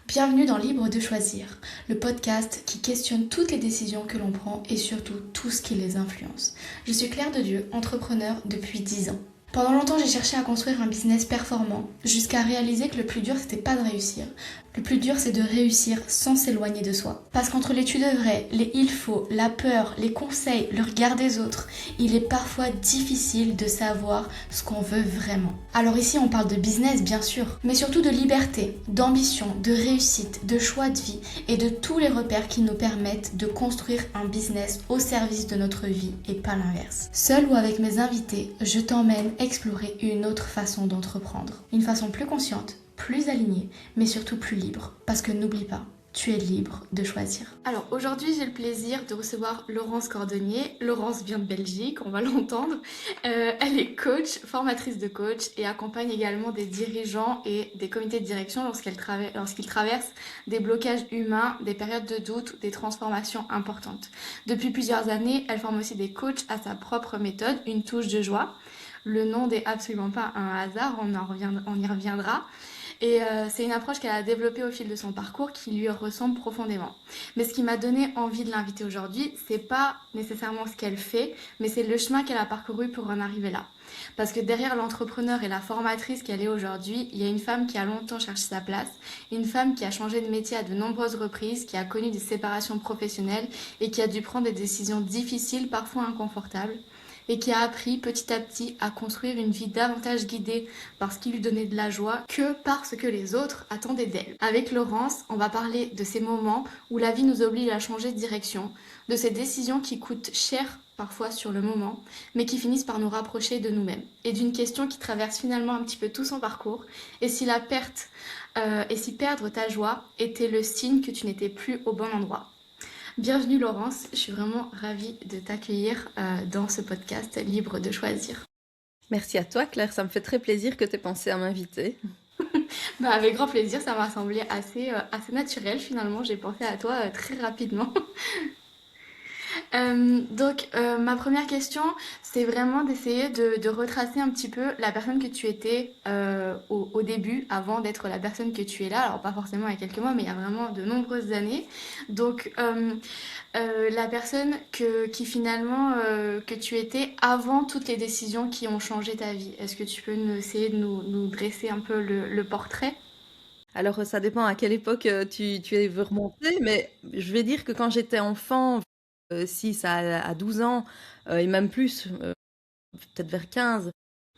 Bienvenue dans Libre de choisir, le podcast qui questionne toutes les décisions que l'on prend et surtout tout ce qui les influence. Je suis Claire de Dieu, entrepreneur depuis 10 ans. Pendant longtemps, j'ai cherché à construire un business performant, jusqu'à réaliser que le plus dur, c'était pas de réussir. Le plus dur, c'est de réussir sans s'éloigner de soi. Parce qu'entre les tu devrais, les il faut, la peur, les conseils, le regard des autres, il est parfois difficile de savoir ce qu'on veut vraiment. Alors ici, on parle de business, bien sûr, mais surtout de liberté, d'ambition, de réussite, de choix de vie et de tous les repères qui nous permettent de construire un business au service de notre vie et pas l'inverse. Seul ou avec mes invités, je t'emmène explorer une autre façon d'entreprendre. Une façon plus consciente, plus alignée, mais surtout plus libre. Parce que n'oublie pas, tu es libre de choisir. Alors aujourd'hui, j'ai le plaisir de recevoir Laurence Cordonnier. Laurence vient de Belgique, on va l'entendre. Elle est coach, formatrice de coach et accompagne également des dirigeants et des comités de direction lorsqu'ils traversent des blocages humains, des périodes de doute ou des transformations importantes. Depuis plusieurs années, elle forme aussi des coachs à sa propre méthode, une touche de joie. Le nom n'est absolument pas un hasard, on y reviendra. Et c'est une approche qu'elle a développée au fil de son parcours qui lui ressemble profondément. Mais ce qui m'a donné envie de l'inviter aujourd'hui, c'est pas nécessairement ce qu'elle fait, mais c'est le chemin qu'elle a parcouru pour en arriver là. Parce que derrière l'entrepreneur et la formatrice qu'elle est aujourd'hui, il y a une femme qui a longtemps cherché sa place, une femme qui a changé de métier à de nombreuses reprises, qui a connu des séparations professionnelles et qui a dû prendre des décisions difficiles, parfois inconfortables, et qui a appris petit à petit à construire une vie davantage guidée par ce qui lui donnait de la joie que par ce que les autres attendaient d'elle. Avec Laurence, on va parler de ces moments où la vie nous oblige à changer de direction, de ces décisions qui coûtent cher parfois sur le moment, mais qui finissent par nous rapprocher de nous-mêmes. Et d'une question qui traverse finalement un petit peu tout son parcours, et si perdre ta joie était le signe que tu n'étais plus au bon endroit. Bienvenue Laurence, je suis vraiment ravie de t'accueillir dans ce podcast Libre de choisir. Merci à toi Claire, ça me fait très plaisir que tu aies pensé à m'inviter. Avec grand plaisir, ça m'a semblé assez naturel finalement, j'ai pensé à toi très rapidement. Ma première question, c'est vraiment d'essayer de retracer un petit peu la personne que tu étais au début, avant d'être la personne que tu es là. Alors pas forcément il y a quelques mois, mais il y a vraiment de nombreuses années. Donc la personne qui finalement que tu étais avant toutes les décisions qui ont changé ta vie. Est-ce que tu peux essayer de nous dresser un peu le portrait? Alors ça dépend à quelle époque tu veux remonter, mais je vais dire que quand j'étais enfant, 6 à 12 ans, et même plus, peut-être vers 15.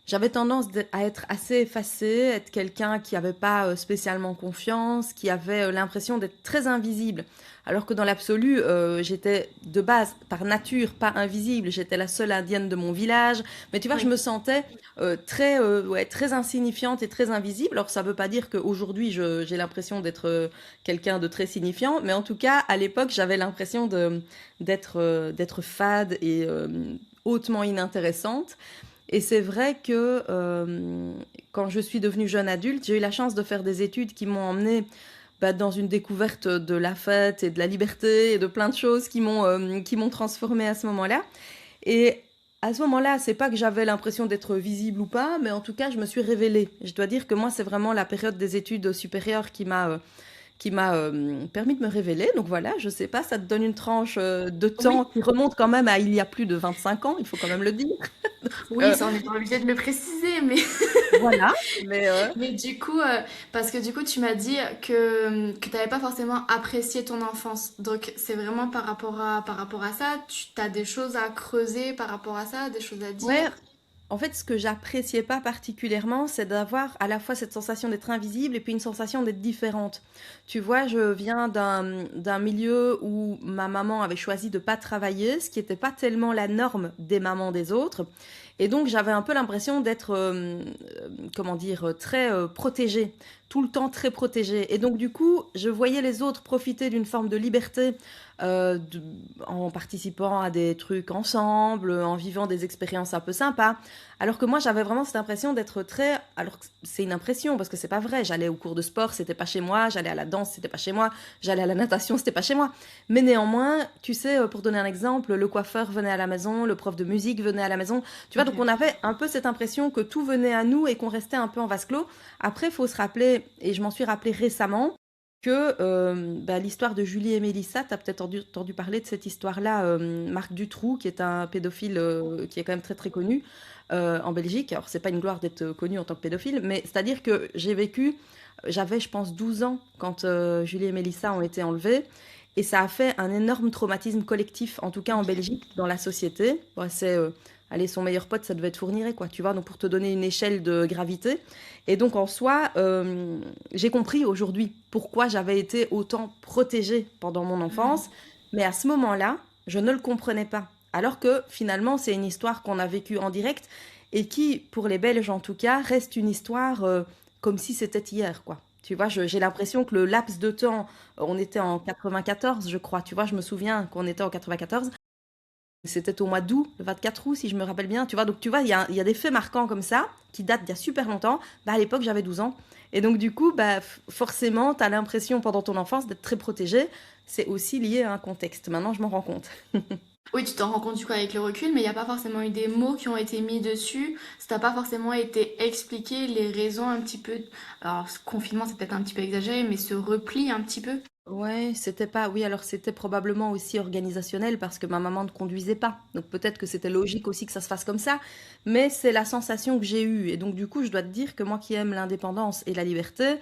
J'avais tendance à être assez effacée, être quelqu'un qui n'avait pas spécialement confiance, qui avait l'impression d'être très invisible. Alors que dans l'absolu, j'étais de base, par nature, pas invisible. J'étais la seule indienne de mon village. Mais tu vois, je Oui. me sentais très insignifiante et très invisible. Alors ça ne veut pas dire qu'aujourd'hui, j'ai l'impression d'être quelqu'un de très signifiant. Mais en tout cas, à l'époque, j'avais l'impression d'être fade et hautement inintéressante. Et c'est vrai que quand je suis devenue jeune adulte, j'ai eu la chance de faire des études qui m'ont emmenée dans une découverte de la fête et de la liberté et de plein de choses qui m'ont transformée à ce moment-là. Et à ce moment-là, c'est pas que j'avais l'impression d'être visible ou pas, mais en tout cas, je me suis révélée. Je dois dire que moi, c'est vraiment la période des études supérieures qui m'a permis de me révéler. Donc voilà, je sais pas, ça te donne une tranche de temps Oui, qui remonte quand même à il y a plus de 25 ans, il faut quand même le dire. oui, Euh, ça on n'est pas obligé de le préciser, mais voilà, mais Mais du coup, parce que du coup, tu m'as dit que tu n'avais pas forcément apprécié ton enfance. Donc, c'est vraiment par rapport à ça. Tu as des choses à creuser par rapport à ça, des choses à dire. ouais, en fait, ce que j'appréciais pas particulièrement, c'est d'avoir à la fois cette sensation d'être invisible et puis une sensation d'être différente. Tu vois, je viens d'un milieu où ma maman avait choisi de pas travailler, ce qui n'était pas tellement la norme des mamans des autres. Et donc, j'avais un peu l'impression d'être, comment dire, très protégée, tout le temps très protégée. Et donc, du coup, je voyais les autres profiter d'une forme de liberté euh, de- en participant à des trucs ensemble, en vivant des expériences un peu sympas. Alors que moi, j'avais vraiment cette impression d'être très. Alors que c'est une impression parce que c'est pas vrai. J'allais au cours de sport, c'était pas chez moi. J'allais à la danse, c'était pas chez moi. J'allais à la natation, c'était pas chez moi. Mais néanmoins, tu sais, pour donner un exemple, le coiffeur venait à la maison, le prof de musique venait à la maison. Tu vois, donc Ok. on avait un peu cette impression que tout venait à nous et qu'on restait un peu en vase clos. Après, il faut se rappeler, et je m'en suis rappelé récemment, que l'histoire de Julie et Mélissa, tu as peut-être entendu parler de cette histoire-là, Marc Dutroux, qui est un pédophile qui est quand même très très connu en Belgique. Alors, c'est pas une gloire d'être connu en tant que pédophile, mais c'est-à-dire que j'avais je pense 12 ans quand Julie et Mélissa ont été enlevés. Et ça a fait un énorme traumatisme collectif, en tout cas en Belgique, dans la société. Bon, allez, son meilleur pote, ça devait être Fourniret, quoi, tu vois, donc pour te donner une échelle de gravité. Et donc en soi, j'ai compris aujourd'hui pourquoi j'avais été autant protégée pendant mon enfance, mais à ce moment-là, je ne le comprenais pas. Alors que finalement, c'est une histoire qu'on a vécue en direct et qui, pour les Belges en tout cas, reste une histoire comme si c'était hier, quoi. Tu vois, j'ai l'impression que le laps de temps, on était en 94, je crois, tu vois, je me souviens qu'on était en 94. C'était au mois d'août, le 24 août, si je me rappelle bien. Tu vois, donc tu vois, il y a des faits marquants comme ça, qui datent d'il y a super longtemps. Bah, à l'époque, j'avais 12 ans. Et donc, du coup, forcément, tu as l'impression pendant ton enfance d'être très protégée. C'est aussi lié à un contexte. Maintenant, je m'en rends compte. Oui, tu t'en rends compte du coup avec le recul, mais il n'y a pas forcément eu des mots qui ont été mis dessus. Ça n'a pas forcément été expliqué les raisons un petit peu. Alors, ce confinement, c'est peut-être un petit peu exagéré, mais ce repli un petit peu. Ouais, c'était pas. Oui, alors c'était probablement aussi organisationnel parce que ma maman ne conduisait pas. Donc peut-être que c'était logique aussi que ça se fasse comme ça. Mais c'est la sensation que j'ai eue. Et donc du coup, je dois te dire que moi qui aime l'indépendance et la liberté,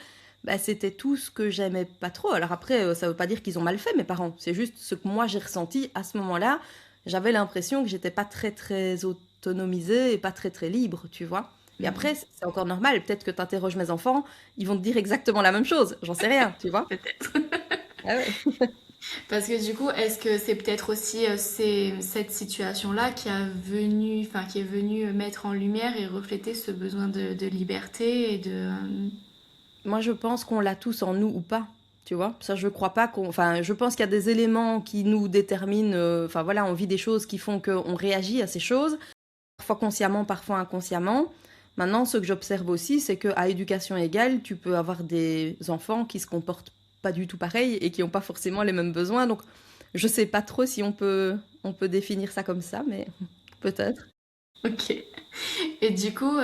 c'était tout ce que j'aimais pas trop. Alors après, ça veut pas dire qu'ils ont mal fait, mes parents. C'est juste ce que moi j'ai ressenti à ce moment-là. J'avais l'impression que j'étais pas très très autonomisée et pas très très libre, tu vois. Mais Hmm, après, c'est encore normal. Peut-être que tu interroges mes enfants, ils vont te dire exactement la même chose. J'en sais rien, tu vois. peut-être. Ah ouais. Parce que du coup, est-ce que c'est peut-être aussi cette situation-là qui est venue mettre en lumière et refléter ce besoin de liberté et de... Moi, je pense qu'on l'a tous en nous ou pas. Tu vois, ça, je crois pas qu'on. Enfin, je pense qu'il y a des éléments qui nous déterminent. Enfin, voilà, on vit des choses qui font qu'on réagit à ces choses, parfois consciemment, parfois inconsciemment. Maintenant, ce que j'observe aussi, c'est qu'à éducation égale, tu peux avoir des enfants qui se comportent pas du tout pareil et qui n'ont pas forcément les mêmes besoins. Donc, je sais pas trop si on peut définir ça comme ça, mais peut-être. Ok. Et du coup,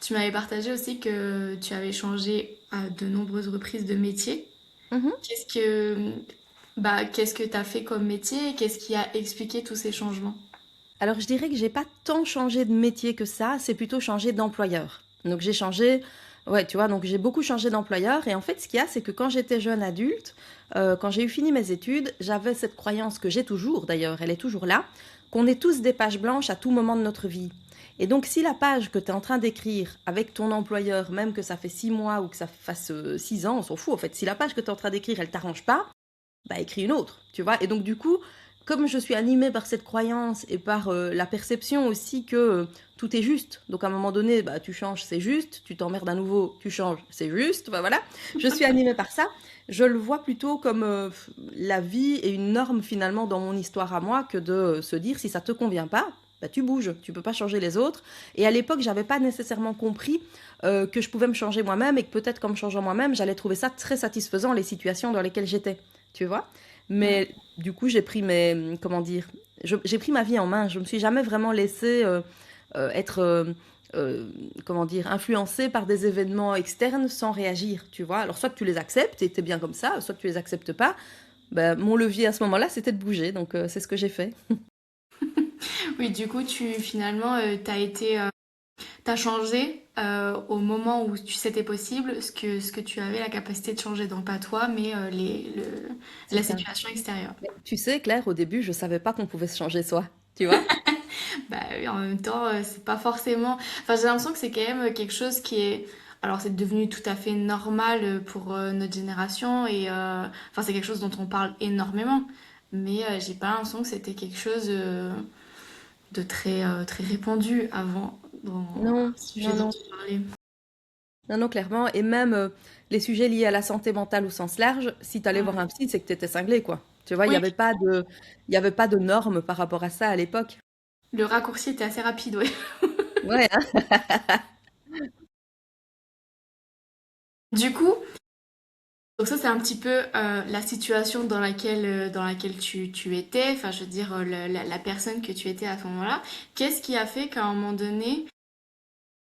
tu m'avais partagé aussi que tu avais changé à de nombreuses reprises de métier. Mhm. Qu'est-ce que, qu'est-ce que tu as fait comme métier et qu'est-ce qui a expliqué tous ces changements? Alors, je dirais que j'ai pas tant changé de métier que ça, c'est plutôt changé d'employeur. Donc, j'ai changé, ouais, tu vois, donc j'ai beaucoup changé d'employeur. Et en fait, ce qu'il y a, c'est que quand j'étais jeune adulte, quand j'ai eu fini mes études, j'avais cette croyance que j'ai toujours, d'ailleurs, elle est toujours là, qu'on est tous des pages blanches à tout moment de notre vie. Et donc, si la page que tu es en train d'écrire avec ton employeur, même que ça fait 6 mois ou que ça fasse 6 ans, on s'en fout en fait, si la page que tu es en train d'écrire, elle t'arrange pas, bah écris une autre, tu vois. Et donc du coup, comme je suis animée par cette croyance et par la perception aussi que tout est juste, donc à un moment donné, bah tu changes, c'est juste, tu t'emmerdes à nouveau, tu changes, c'est juste, bah voilà. Je suis animée par ça. Je le vois plutôt comme la vie et une norme finalement dans mon histoire à moi que de se dire si ça te convient pas, bah tu bouges, tu peux pas changer les autres. Et à l'époque, j'avais pas nécessairement compris que je pouvais me changer moi-même et que peut-être qu'en me changeant moi-même, j'allais trouver ça très satisfaisant les situations dans lesquelles j'étais, tu vois. Ouais. Mais du coup, j'ai pris comment dire, j'ai pris ma vie en main. Je me suis jamais vraiment laissée être, euh, comment dire, influencée par des événements externes sans réagir, tu vois. Alors soit que tu les acceptes et t'es bien comme ça, soit que tu les acceptes pas. Ben, mon levier à ce moment-là, c'était de bouger, donc c'est ce que j'ai fait. Oui, du coup, tu finalement, t'as changé au moment où c'était possible, ce que tu avais la capacité de changer, donc pas toi, mais C'est la ça. situation extérieure. Mais tu sais, Claire, au début, je savais pas qu'on pouvait se changer soi, tu vois. Bah oui, en même temps, c'est pas forcément. Enfin, j'ai l'impression que c'est quand même quelque chose qui est. Alors, c'est devenu tout à fait normal pour notre génération et enfin, c'est quelque chose dont on parle énormément. Mais j'ai pas l'impression que c'était quelque chose de très répandu avant dans Non, le sujet non, dont non. tu parlais. Non, non, clairement. Et même les sujets liés à la santé mentale au sens large, si tu allais voir Mm. un psy, c'est que tu étais cinglé, quoi. Tu vois, il n'y Oui, avait pas de, il y avait pas de normes par rapport à ça à l'époque. le raccourci était assez rapide, ouais. Ouais, hein. Du coup, donc ça c'est un petit peu la situation dans laquelle tu étais, enfin je veux dire la personne que tu étais à ce moment-là. Qu'est-ce qui a fait qu'à un moment donné,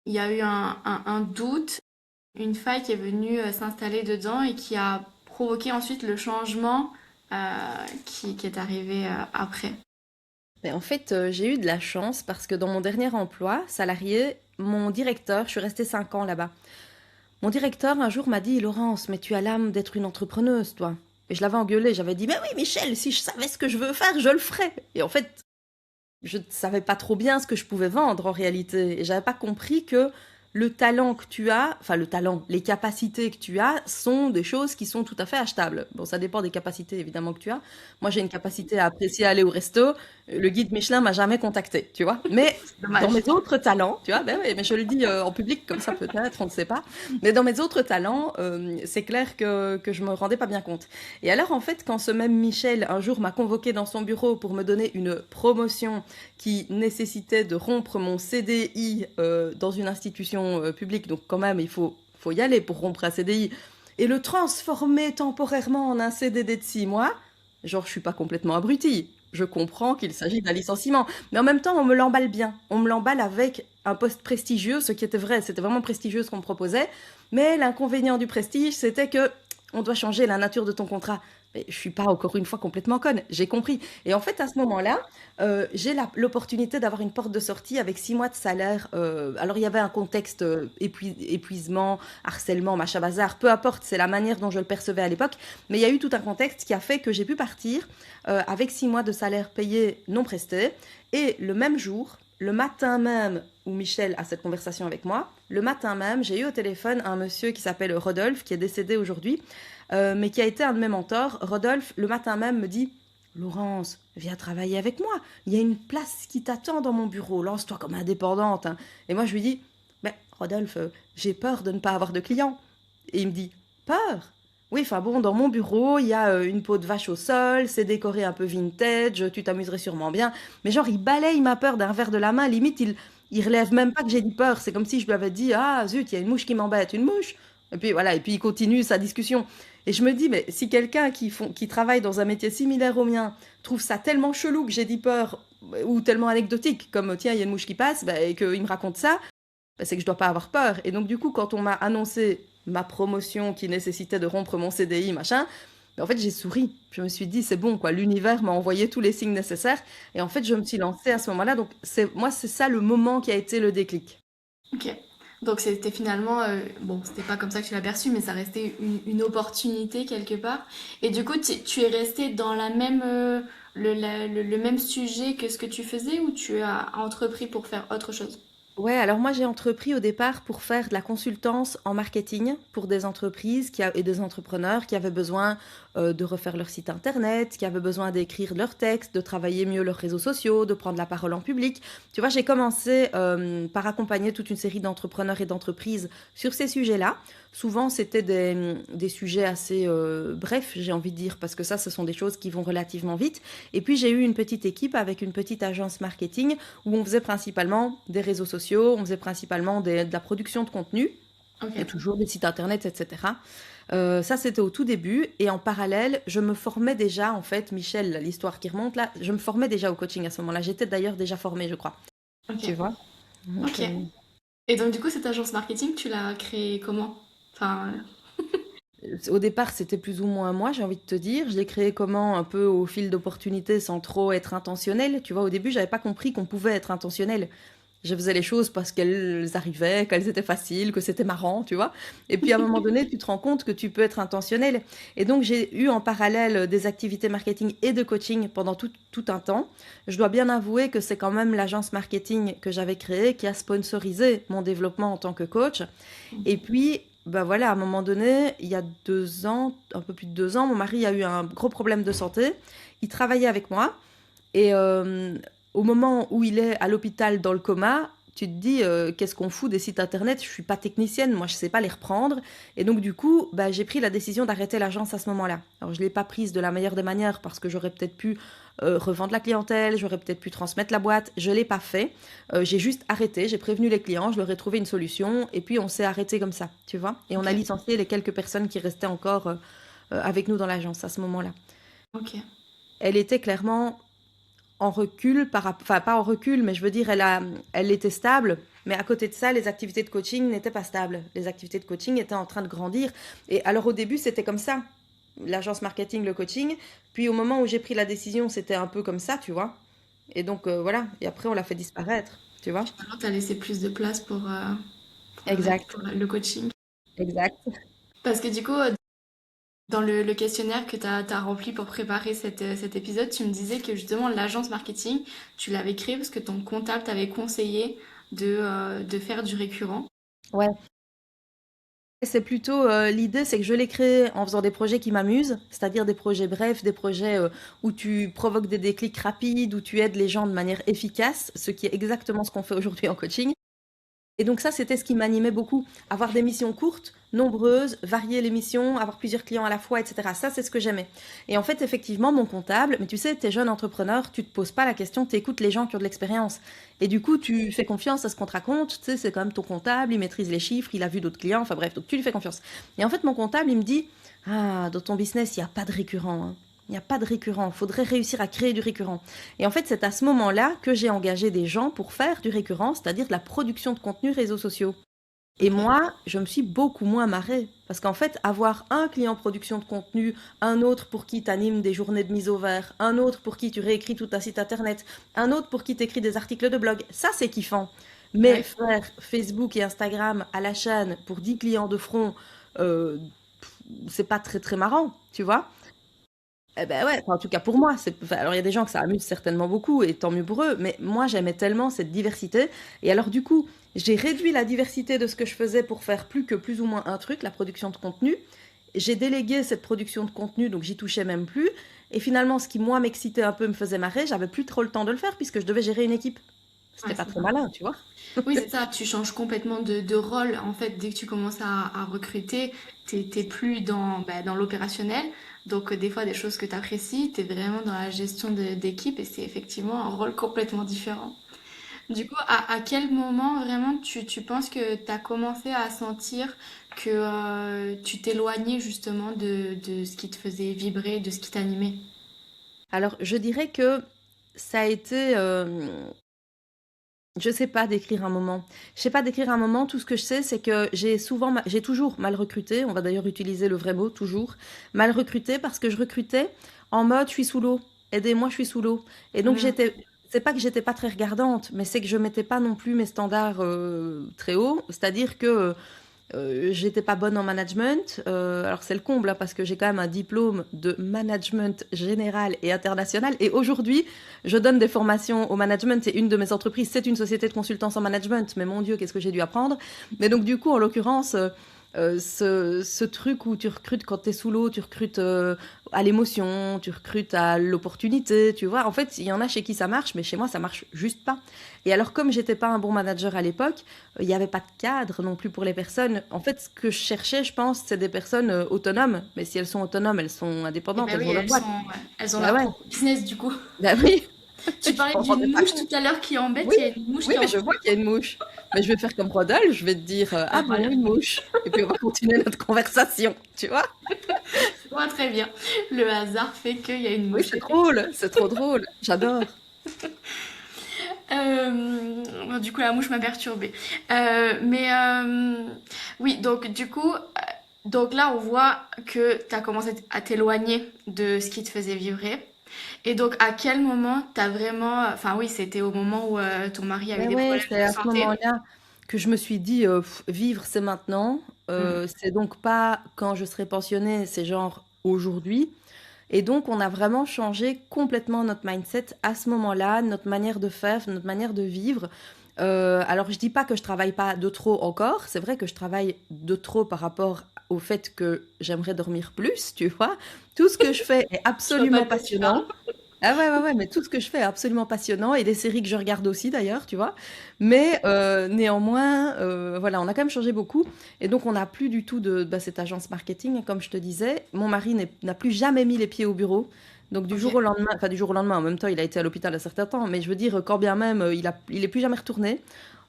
il y a eu un doute, une faille qui est venue s'installer dedans et qui a provoqué ensuite le changement qui est arrivé après? Mais en fait, j'ai eu de la chance parce que dans mon dernier emploi salarié, mon directeur, je suis restée 5 ans là-bas. Mon directeur un jour m'a dit: Laurence, mais tu as l'âme d'être une entrepreneuse, toi. Et je l'avais engueulé, j'avais dit: mais oui, Michel, si je savais ce que je veux faire, je le ferais. Et en fait, je ne savais pas trop bien ce que je pouvais vendre en réalité. Et j'avais pas compris que le talent que tu as, enfin le talent, les capacités que tu as sont des choses qui sont tout à fait achetables. Bon, ça dépend des capacités évidemment que tu as. Moi, j'ai une capacité à apprécier aller au resto. Le guide Michelin m'a jamais contacté, tu vois. Mais dans Dommage. mes autres talents, tu vois, ben oui, mais je le dis en public comme ça peut-être, on ne sait pas. Mais dans mes autres talents, c'est clair que je me rendais pas bien compte. Et alors en fait, quand ce même Michel un jour m'a convoqué dans son bureau pour me donner une promotion qui nécessitait de rompre mon CDI dans une institution publique, donc quand même faut y aller pour rompre un CDI, et le transformer temporairement en un CDD de 6 mois, genre je suis pas complètement abrutie. Je comprends qu'il s'agit d'un licenciement, mais en même temps on me l'emballe bien. On me l'emballe avec un poste prestigieux, ce qui était vrai, c'était vraiment prestigieux ce qu'on me proposait, mais l'inconvénient du prestige, c'était que on doit changer la nature de ton contrat. Mais je suis pas encore une fois complètement conne, j'ai compris. Et en fait, à ce moment-là, j'ai l'opportunité d'avoir une porte de sortie avec 6 mois de salaire. Alors, il y avait un contexte épuisement, harcèlement, machin bazar, peu importe, c'est la manière dont je le percevais à l'époque. Mais il y a eu tout un contexte qui a fait que j'ai pu partir avec 6 mois de salaire payé non presté. Et le même jour, le matin même où Michel a cette conversation avec moi, le matin même, j'ai eu au téléphone un monsieur qui s'appelle Rodolphe, qui est décédé aujourd'hui, mais qui a été un de mes mentors. Rodolphe, le matin même, me dit: Laurence, viens travailler avec moi. Il y a une place qui t'attend dans mon bureau. Lance-toi comme indépendante, hein. Et moi, je lui dis: mais Rodolphe, j'ai peur de ne pas avoir de clients. Et il me dit: peur? Oui, enfin bon, dans mon bureau, il y a une peau de vache au sol, c'est décoré un peu vintage, tu t'amuserais sûrement bien. Mais genre, il balaye ma peur d'un revers de la main, limite, il relève même pas que j'ai dit peur. C'est comme si je lui avais dit: ah zut, il y a une mouche qui m'embête, une mouche. Et puis voilà, et puis il continue sa discussion. Et je me dis, mais si quelqu'un qui travaille dans un métier similaire au mien trouve ça tellement chelou que j'ai dit peur, ou tellement anecdotique, comme tiens, il y a une mouche qui passe, bah, et qu'il me raconte ça, bah, c'est que je dois pas avoir peur. Et donc, du coup, quand on m'a annoncé ma promotion qui nécessitait de rompre mon CDI, machin, bah, en fait, j'ai souri. Je me suis dit, c'est bon, quoi, l'univers m'a envoyé tous les signes nécessaires. Et en fait, je me suis lancée à ce moment-là. Donc, c'est ça le moment qui a été le déclic. Ok. Donc c'était finalement, bon, c'était pas comme ça que tu l'as perçu, mais ça restait une opportunité quelque part. Et du coup, tu es resté dans la même, le même sujet que ce que tu faisais ou tu as entrepris pour faire autre chose? Ouais, alors moi j'ai entrepris au départ pour faire de la consultance en marketing pour des entreprises et des entrepreneurs qui avaient besoin de refaire leur site internet, qui avaient besoin d'écrire leurs textes, de travailler mieux leurs réseaux sociaux, de prendre la parole en public. Tu vois, j'ai commencé par accompagner toute une série d'entrepreneurs et d'entreprises sur ces sujets-là. Souvent, c'était des sujets assez brefs, j'ai envie de dire, parce que ça, ce sont des choses qui vont relativement vite. Et puis, j'ai eu une petite équipe avec une petite agence marketing où on faisait principalement des réseaux sociaux, on faisait principalement de la production de contenu, Ok. et toujours des sites internet, etc. Ça, c'était au tout début. Et en parallèle, je me formais déjà, en fait, Michel, l'histoire qui remonte là, je me formais déjà au coaching à ce moment-là. J'étais d'ailleurs déjà formée, je crois. Tu Ok. vois? Donc, Ok. Et donc du coup, cette agence marketing, tu l'as créée comment? Enfin, au départ, c'était plus ou moins moi, j'ai envie de te dire. Je l'ai créé comment? Un peu au fil d'opportunités sans trop être intentionnel. Tu vois, au début, j'avais pas compris qu'on pouvait être intentionnel. Je faisais les choses parce qu'elles arrivaient, qu'elles étaient faciles, que c'était marrant, tu vois. Et puis à un moment donné, tu te rends compte que tu peux être intentionnel. Et donc j'ai eu en parallèle des activités marketing et de coaching pendant tout un temps. Je dois bien avouer que c'est quand même l'agence marketing que j'avais créée qui a sponsorisé mon développement en tant que coach. Et puis, ben voilà, à un moment donné, il y a 2 ans, un peu plus de 2 ans, mon mari a eu un gros problème de santé. Il travaillait avec moi. Et au moment où il est à l'hôpital dans le coma, tu te dis, qu'est-ce qu'on fout des sites internet? Je suis pas technicienne, moi je sais pas les reprendre. Et donc du coup, bah, j'ai pris la décision d'arrêter l'agence à ce moment-là. Alors je l'ai pas prise de la meilleure des manières parce que j'aurais peut-être pu revendre la clientèle, j'aurais peut-être pu transmettre la boîte. Je l'ai pas fait. J'ai juste arrêté, j'ai prévenu les clients, je leur ai trouvé une solution et puis on s'est arrêté comme ça, tu vois. Et on ok. a licencié les quelques personnes qui restaient encore avec nous dans l'agence à ce moment-là. Ok. Elle était clairement en recul, enfin pas en recul, mais je veux dire, elle était stable. Mais à côté de ça, les activités de coaching n'étaient pas stables. Les activités de coaching étaient en train de grandir. Et alors au début, c'était comme ça. l'agence marketing, le coaching. Puis au moment où j'ai pris la décision, c'était un peu comme ça, tu vois. Et donc voilà. Et après, on l'a fait disparaître, tu vois. Alors, tu as laissé plus de place Exact, pour le coaching. exact. Parce que du coup, dans le questionnaire que tu as rempli pour préparer cet épisode, tu me disais que justement l'agence marketing, tu l'avais créée parce que ton comptable t'avait conseillé de faire du récurrent. Ouais. C'est plutôt l'idée, c'est que je l'ai créé en faisant des projets qui m'amusent, c'est-à-dire des projets brefs, des projets où tu provoques des déclics rapides, où tu aides les gens de manière efficace, ce qui est exactement ce qu'on fait aujourd'hui en coaching. Et donc ça, c'était ce qui m'animait beaucoup. Avoir des missions courtes, nombreuses, varier les missions, avoir plusieurs clients à la fois, etc. Ça, c'est ce que j'aimais. Et en fait, effectivement, mon comptable, mais tu sais, t'es jeune entrepreneur, tu te poses pas la question, tu écoutes les gens qui ont de l'expérience. Et du coup, tu fais confiance à ce qu'on te raconte. Tu sais, c'est quand même ton comptable, il maîtrise les chiffres, il a vu d'autres clients, enfin bref, donc tu lui fais confiance. Et en fait, mon comptable, il me dit, ah, dans ton business, il n'y a pas de récurrent, hein. Il n'y a pas de récurrent. Il faudrait réussir à créer du récurrent. Et en fait, c'est à ce moment-là que j'ai engagé des gens pour faire du récurrent, c'est-à-dire de la production de contenu réseaux sociaux. Et moi, je me suis beaucoup moins marrée. Parce qu'en fait, avoir un client production de contenu, un autre pour qui tu animes des journées de mise au vert, un autre pour qui tu réécris tout ta site internet, un autre pour qui tu écris des articles de blog, ça c'est kiffant. Mais Ouais. faire Facebook et Instagram à la chaîne pour 10 clients de front, euh, c'est pas très très marrant, tu vois. Eh ben ouais, enfin, en tout cas pour moi. Enfin, alors il y a des gens que ça amuse certainement beaucoup et tant mieux pour eux, mais moi j'aimais tellement cette diversité. Et alors du coup, j'ai réduit la diversité de ce que je faisais pour faire plus que plus ou moins un truc, la production de contenu. J'ai délégué cette production de contenu, donc j'y touchais même plus. Et finalement, ce qui moi m'excitait un peu, me faisait marrer, j'avais plus trop le temps de le faire puisque je devais gérer une équipe. Ouais, C'était pas c'est très ça. malin, tu vois. Oui, c'est ça, tu changes complètement de rôle. En fait, dès que tu commences à recruter, t'es plus dans l'opérationnel. Donc, des fois, des choses que tu apprécies, tu es vraiment dans la gestion d'équipe et c'est effectivement un rôle complètement différent. Du coup, à quel moment vraiment tu penses que tu as commencé à sentir que tu t'éloignais justement de ce qui te faisait vibrer, de ce qui t'animait? Alors je dirais que ça a été, je sais pas décrire un moment. Je sais pas décrire un moment. Tout ce que je sais, c'est que j'ai toujours mal recruté. On va d'ailleurs utiliser le vrai mot, toujours. Mal recruté parce que je recrutais en mode je suis sous l'eau. Aidez-moi, je suis sous l'eau. Et donc Hmm. c'est pas que j'étais pas très regardante, mais c'est que je mettais pas non plus mes standards très hauts. C'est-à-dire que j'étais pas bonne en management. Alors c'est le comble hein, parce que j'ai quand même un diplôme de management général et international. Et aujourd'hui, je donne des formations au management. Et une de mes entreprises, c'est une société de consultance en management. Mais mon Dieu, qu'est-ce que j'ai dû apprendre. Mais donc du coup, en l'occurrence, ce truc où tu recrutes quand tu es sous l'eau, tu recrutes à l'émotion, tu recrutes à l'opportunité, tu vois. En fait, il y en a chez qui ça marche, mais chez moi, ça marche juste pas. Et alors, comme j'étais pas un bon manager à l'époque, il n'y avait pas de cadre non plus pour les personnes. En fait, ce que je cherchais, je pense, c'est des personnes autonomes. Mais si elles sont autonomes, elles sont Eh indépendantes, ben elles oui, ont leur boîte. elles ont Bah leur ouais, propre business du coup. bah oui, Tu je parlais m'en rendais d'une pas mouche tout compte. à l'heure qui embête, Oui, il y a une mouche oui, qui mais je embête. vois qu'il y a une mouche. Mais je vais faire comme Rodolphe, je vais te dire ah Ben bon, voilà. une mouche. Et puis on va continuer notre conversation, tu vois? Ouais, très bien. Le hasard fait qu'il y a une Oui, mouche, c'est effectivement. drôle, c'est trop drôle. J'adore. Bon, du coup, la mouche m'a perturbée. Mais oui, donc du coup, donc là, on voit que tu as commencé à t'éloigner de ce qui te faisait vibrer. Et donc, à quel moment t'as vraiment... Enfin oui, c'était au moment où ton mari avait Ouais, des ouais, problèmes c'est de à ce santé. moment-là que je me suis dit vivre, c'est maintenant. Mm. C'est donc pas quand je serai pensionnée, c'est genre aujourd'hui. Et donc, on a vraiment changé complètement notre mindset à ce moment-là, notre manière de faire, notre manière de vivre. Alors, je dis pas que je travaille pas de trop encore. C'est vrai que je travaille de trop par rapport au fait que j'aimerais dormir plus, tu vois. Tout ce que je fais est Je vois pas absolument de quoi tu parles. passionnant. Ah ouais, ouais, ouais, mais tout ce que je fais est absolument passionnant et des séries que je regarde aussi d'ailleurs, tu vois. Mais néanmoins, voilà, on a quand même changé beaucoup. Et donc, on n'a plus du tout de cette agence marketing, comme je te disais. Mon mari n'a plus jamais mis les pieds au bureau. Donc, du Ok. jour au lendemain, enfin, du jour au lendemain, en même temps, il a été à l'hôpital un certain temps. Mais je veux dire, quand bien même, il est plus jamais retourné.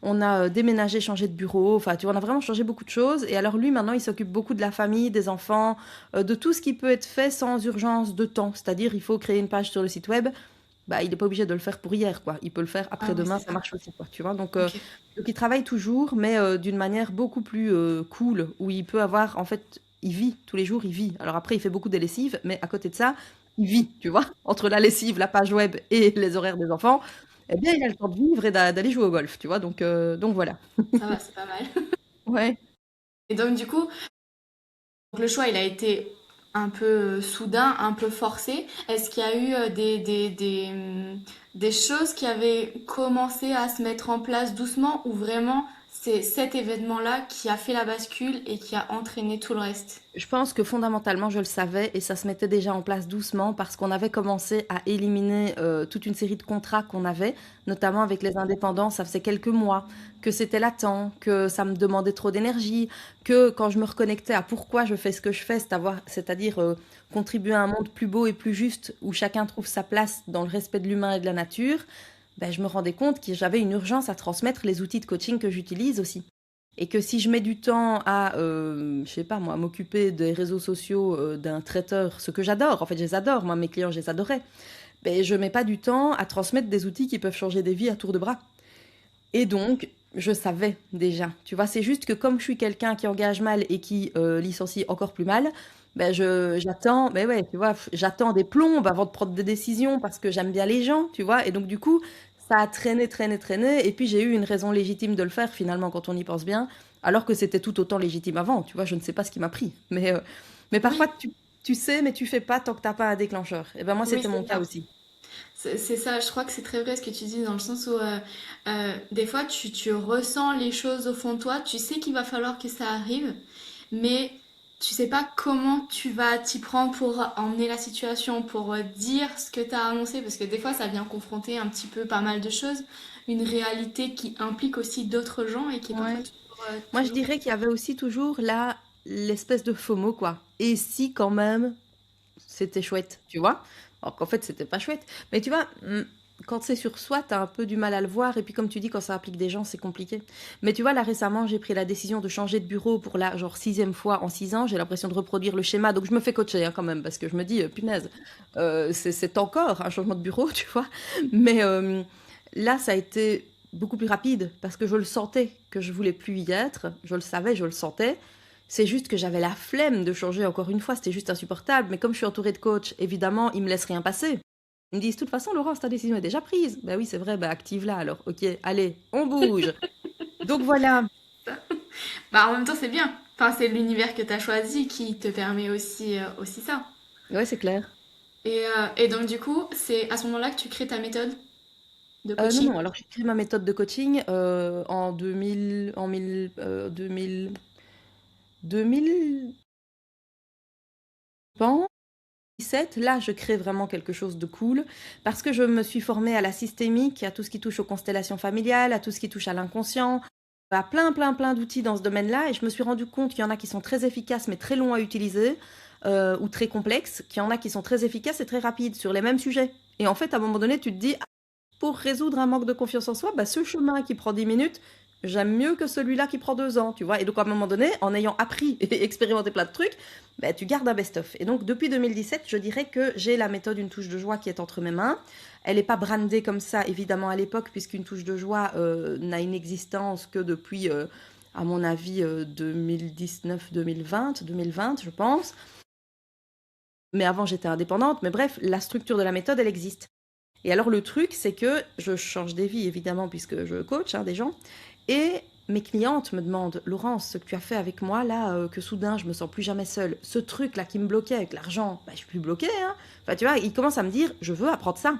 On a déménagé, changé de bureau. Enfin, tu vois, on a vraiment changé beaucoup de choses. Et alors, lui, maintenant, il s'occupe beaucoup de la famille, des enfants, de tout ce qui peut être fait sans urgence de temps. C'est-à-dire, il faut créer une page sur le site web, bah, il n'est pas obligé de le faire pour hier, quoi. Il peut le faire Ah oui, après-demain, c'est ça ça. marche aussi, quoi, tu vois. Ok. Donc il travaille toujours, mais d'une manière beaucoup plus cool, où il peut avoir, en fait, il vit, tous les jours, il vit. Alors après, il fait beaucoup de lessive, mais à côté de ça, il vit, tu vois. Entre la lessive, la page web et les horaires des enfants, eh bien, il a le temps de vivre et d'aller jouer au golf, tu vois. Donc voilà. Ça va, c'est pas mal. Ouais. Et donc du coup, le choix, il a été un peu soudain, un peu forcé. Est-ce qu'il y a eu des choses qui avaient commencé à se mettre en place doucement ou vraiment c'est cet événement-là qui a fait la bascule et qui a entraîné tout le reste? Je pense que fondamentalement, je le savais et ça se mettait déjà en place doucement parce qu'on avait commencé à éliminer toute une série de contrats qu'on avait, notamment avec les indépendants. Ça faisait quelques mois que c'était latent, que ça me demandait trop d'énergie, que quand je me reconnectais à pourquoi je fais ce que je fais, c'est-à-dire contribuer à un monde plus beau et plus juste où chacun trouve sa place dans le respect de l'humain et de la nature, ben, je me rendais compte que j'avais une urgence à transmettre les outils de coaching que j'utilise aussi. Et que si je mets du temps à, je sais pas moi, m'occuper des réseaux sociaux d'un traiteur, ce que j'adore, en fait je les adore, moi mes clients je les adorais, ben je mets pas du temps à transmettre des outils qui peuvent changer des vies à tour de bras. Et donc, je savais déjà, tu vois, c'est juste que comme je suis quelqu'un qui engage mal et qui licencie encore plus mal, ben j'attends, ben ouais, tu vois, j'attends des plombes avant de prendre des décisions parce que j'aime bien les gens, tu vois, et donc du coup, ça a traîné, traîné, traîné, et puis j'ai eu une raison légitime de le faire finalement quand on y pense bien, alors que c'était tout autant légitime avant, tu vois, je ne sais pas ce qui m'a pris, mais parfois Oui, tu sais, mais tu fais pas tant que t'as pas un déclencheur. Et ben moi, oui, c'était c'est mon cas ça. aussi. C'est ça, je crois que c'est très vrai ce que tu dis dans le sens où des fois tu ressens les choses au fond de toi, tu sais qu'il va falloir que ça arrive, mais tu sais pas comment tu vas t'y prendre pour emmener la situation, pour dire ce que tu as annoncé, parce que des fois ça vient confronter un petit peu pas mal de choses, une réalité qui implique aussi d'autres gens et qui est parfois Ouais. toujours, Moi, je toujours... dirais qu'il y avait aussi toujours là l'espèce de FOMO, quoi. Et si quand même c'était chouette, tu vois? Alors qu'en fait, c'était pas chouette. Mais tu vois, quand c'est sur soi, t'as un peu du mal à le voir. Et puis, comme tu dis, quand ça implique des gens, c'est compliqué. Mais tu vois, là, récemment, j'ai pris la décision de changer de bureau pour la genre sixième fois en 6 ans. J'ai l'impression de reproduire le schéma. Donc, je me fais coacher hein, quand même, parce que je me dis, punaise, c'est encore un changement de bureau, tu vois. Mais là, ça a été beaucoup plus rapide parce que je le sentais que je voulais plus y être. Je le savais, je le sentais. C'est juste que j'avais la flemme de changer encore une fois, c'était juste insupportable. Mais comme je suis entourée de coachs, évidemment, ils me laissent rien passer. Ils me disent, de toute façon, Laurence, ta décision est déjà prise. Ben oui, c'est vrai, ben active-la alors. Ok, allez, on bouge. Donc voilà. Bah en même temps c'est bien, enfin c'est l'univers que tu as choisi qui te permet aussi, aussi ça. Ouais, c'est clair. Et donc du coup, c'est à ce moment-là que tu crées ta méthode de Non, coaching. non, alors j'ai créé ma méthode de coaching en 2000, 2000, je pense. 17, là, je crée vraiment quelque chose de cool parce que je me suis formée à la systémique, à tout ce qui touche aux constellations familiales, à tout ce qui touche à l'inconscient, à plein, plein, plein d'outils dans ce domaine-là. Et je me suis rendu compte qu'il y en a qui sont très efficaces mais très longs à utiliser ou très complexes, qu'il y en a qui sont très efficaces et très rapides sur les mêmes sujets. Et en fait, à un moment donné, tu te dis, ah, pour résoudre un manque de confiance en soi, bah, ce chemin qui prend 10 minutes, j'aime mieux que celui-là qui prend 2 ans, tu vois. Et donc, à un moment donné, en ayant appris et expérimenté plein de trucs, bah, tu gardes un best-of. Et donc, depuis 2017, je dirais que j'ai la méthode Une touche de joie qui est entre mes mains. Elle n'est pas brandée comme ça, évidemment, à l'époque, puisqu'Une touche de joie n'a une existence que depuis, à mon avis, 2019-2020, 2020, je pense. Mais avant, j'étais indépendante. Mais bref, la structure de la méthode, elle existe. Et alors le truc, c'est que je change des vies, évidemment, puisque je coach des gens. Et mes clientes me demandent, Laurence, ce que tu as fait avec moi, là, que soudain, je me sens plus jamais seule. Ce truc-là qui me bloquait avec l'argent, bah, je suis plus bloquée. Hein. Enfin, tu vois, ils commencent à me dire, je veux apprendre ça.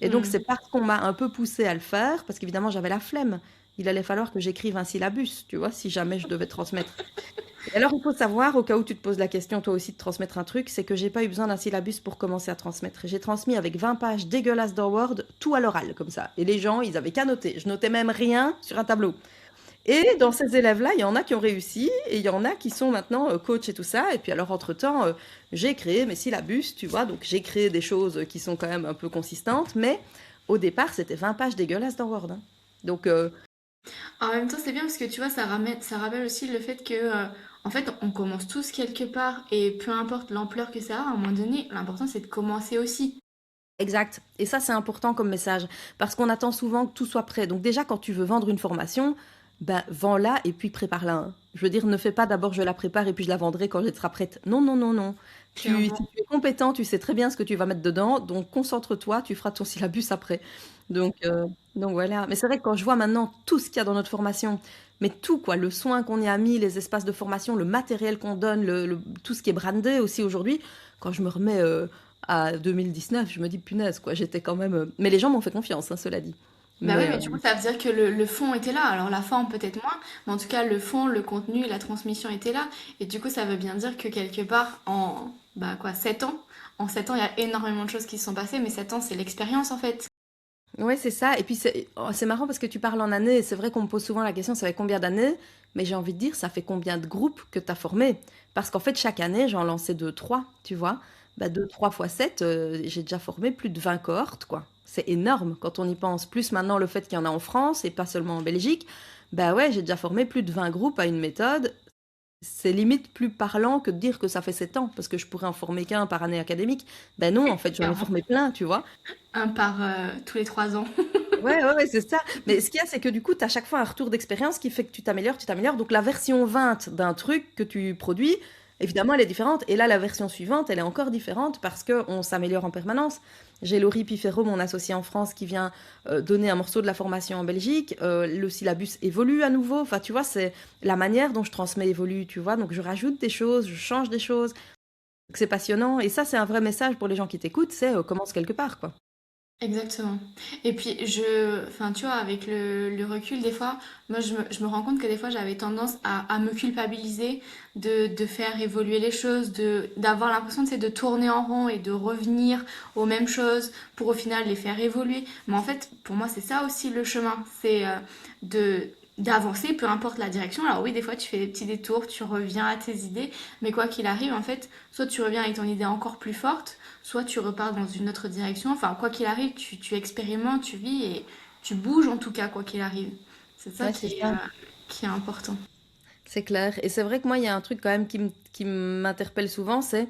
Et donc, c'est Hmm. parce qu'on m'a un peu poussée à le faire, parce qu'évidemment, j'avais la flemme. Il allait falloir que j'écrive un syllabus, tu vois, si jamais je devais transmettre. Et alors, il faut savoir, au cas où tu te poses la question, toi aussi, de transmettre un truc, c'est que j'ai pas eu besoin d'un syllabus pour commencer à transmettre. J'ai transmis avec 20 pages dégueulasses d'Word, tout à l'oral, comme ça. Et les gens, ils avaient qu'à noter. Je notais même rien sur un tableau. Et dans ces élèves-là, il y en a qui ont réussi, et il y en a qui sont maintenant coach et tout ça. Et puis alors, entre-temps, j'ai créé mes syllabus, tu vois. Donc, j'ai créé des choses qui sont quand même un peu consistantes. Mais au départ, c'était 20 pages dégueulasses dans Word. Hein. Donc, En même temps, c'est bien parce que tu vois, ça rappelle aussi le fait que, en fait, on commence tous quelque part et peu importe l'ampleur que ça a, à un moment donné, l'important c'est de commencer aussi. exact. Et ça, c'est important comme message. Parce qu'on attend souvent que tout soit prêt. Donc déjà, quand tu veux vendre une formation, ben, vends-la et puis prépare-la. Hein. Je veux dire, ne fais pas d'abord je la prépare et puis je la vendrai quand elle sera prête. Non, non, non, non. Si Clairement. tu es compétent, tu sais très bien ce que tu vas mettre dedans, donc concentre-toi, tu feras ton syllabus après. Donc, euh, donc voilà. Mais c'est vrai que quand je vois maintenant tout ce qu'il y a dans notre formation, mais tout quoi, le soin qu'on y a mis, les espaces de formation, le matériel qu'on donne, tout ce qui est brandé aussi aujourd'hui, quand je me remets à 2019, je me dis punaise quoi, j'étais quand même. Mais les gens m'ont fait confiance, hein, cela dit. Bah oui, Mais mais du coup, ça veut dire que le fond était là. Alors la forme peut-être moins, mais en tout cas, le fond, le contenu, la transmission était là. Et du coup, ça veut bien dire que quelque part, en bah quoi, 7 ans, en 7 ans, il y a énormément de choses qui se sont passées, mais 7 ans, c'est l'expérience en fait. ouais, c'est ça. Et puis c'est marrant parce que tu parles en années. Et c'est vrai qu'on me pose souvent la question, ça fait combien d'années? Mais j'ai envie de dire, ça fait combien de groupes que tu as formés? Parce qu'en fait, chaque année, j'en lançais deux, trois, tu vois. Bah, deux, trois fois sept, j'ai déjà formé plus de 20 cohortes, quoi. C'est énorme quand on y pense. Plus maintenant le fait qu'il y en a en France et pas seulement en Belgique. Bah ouais, j'ai déjà formé plus de 20 groupes à une méthode. C'est limite plus parlant que de dire que ça fait 7 ans, parce que je pourrais en former qu'un par année académique. Ben non, en fait, j'en ai Clairement. formé plein, tu vois. Un par tous les 3 ans. Ouais, ouais, ouais, c'est ça. Mais ce qu'il y a, c'est que du coup, tu as chaque fois un retour d'expérience qui fait que tu t'améliores, tu t'améliores. Donc la version 20 d'un truc que tu produis, évidemment, elle est différente. Et là, la version suivante, elle est encore différente parce qu'on s'améliore en permanence. J'ai Laurie Pifero, mon associé en France, qui vient donner un morceau de la formation en Belgique. Le syllabus évolue à nouveau. Enfin, tu vois, c'est la manière dont je transmets évolue, tu vois. Donc je rajoute des choses, je change des choses. Donc, c'est passionnant. Et ça, c'est un vrai message pour les gens qui t'écoutent, c'est commence quelque part, quoi. Exactement. Et puis, enfin, tu vois, avec le recul, des fois, moi, je me rends compte que des fois, j'avais tendance à me culpabiliser de faire évoluer les choses, d'avoir l'impression, tu sais, de tourner en rond et de revenir aux mêmes choses pour au final les faire évoluer. Mais en fait, pour moi, c'est ça aussi le chemin. C'est de d'avancer, peu importe la direction. Alors oui, des fois, tu fais des petits détours, tu reviens à tes idées, mais quoi qu'il arrive, en fait, soit tu reviens avec ton idée encore plus forte, soit tu repars dans une autre direction. Enfin, quoi qu'il arrive, tu expérimentes, tu vis et tu bouges en tout cas, quoi qu'il arrive. C'est ça Ouais, c'est ça. qui est important. C'est clair. Et c'est vrai que moi, il y a un truc quand même qui m'interpelle souvent, c'est,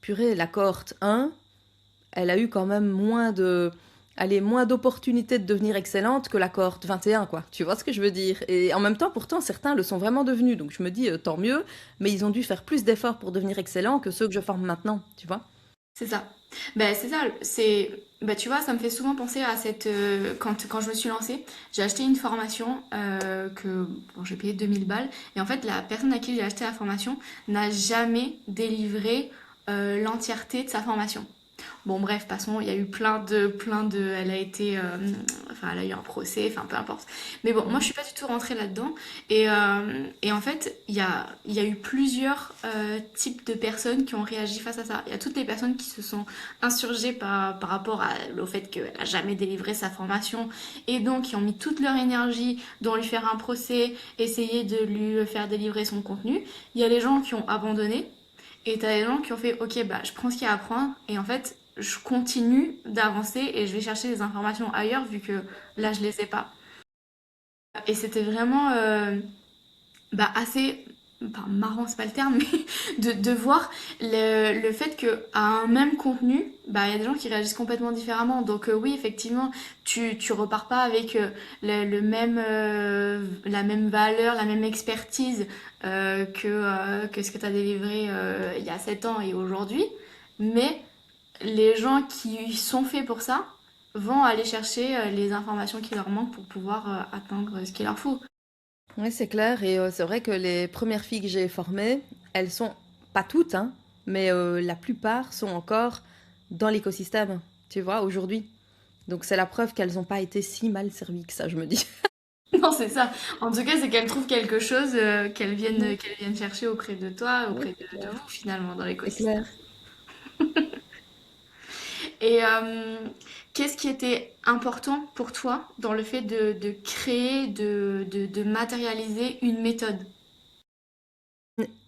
purée, la cohorte 1, elle a eu quand même allez, moins d'opportunités de devenir excellente que la cohorte 21, quoi. Tu vois ce que je veux dire? Et en même temps, pourtant, certains le sont vraiment devenus. Donc je me dis, tant mieux, mais ils ont dû faire plus d'efforts pour devenir excellents que ceux que je forme maintenant, tu vois? C'est ça. Ben, c'est ça. Ben, tu vois, ça me fait souvent penser à quand je me suis lancée, j'ai acheté une formation bon, j'ai payé 2000 balles. Et en fait, la personne à qui j'ai acheté la formation n'a jamais délivré l'entièreté de sa formation. Bon, bref, passons, il y a eu elle a été, enfin, elle a eu un procès, enfin, peu importe. Mais bon, moi, je suis pas du tout rentrée là-dedans. Et en fait, il y a eu plusieurs types de personnes qui ont réagi face à ça. Il y a toutes les personnes qui se sont insurgées par rapport au fait qu'elle a jamais délivré sa formation et donc qui ont mis toute leur énergie dans lui faire un procès, essayer de lui faire délivrer son contenu. Il y a les gens qui ont abandonné. Et t'as des gens qui ont fait, ok, bah je prends ce qu'il y a à prendre et en fait, je continue d'avancer et je vais chercher des informations ailleurs vu que là, je les ai pas. Et c'était vraiment bah, assez, enfin, marrant, c'est pas le terme, mais de voir le fait que à un même contenu, bah, il y a des gens qui réagissent complètement différemment. Donc oui, effectivement, tu repars pas avec le même, la même valeur, la même expertise que ce que tu as délivré il y a 7 ans et aujourd'hui. Mais les gens qui sont faits pour ça vont aller chercher les informations qui leur manquent pour pouvoir atteindre ce qu'il leur faut. Oui, c'est clair. Et c'est vrai que les premières filles que j'ai formées, elles sont, pas toutes, hein, mais la plupart sont encore dans l'écosystème, tu vois, aujourd'hui. Donc c'est la preuve qu'elles n'ont pas été si mal servies que ça, je me dis. Non, c'est ça. En tout cas, c'est qu'elles trouvent quelque chose Ouais, qu'elles viennent chercher auprès de toi, ouais, auprès c'est de clair. vous finalement dans C'est l'écosystème. clair. Et qu'est-ce qui était important pour toi dans le fait de créer, de matérialiser une méthode?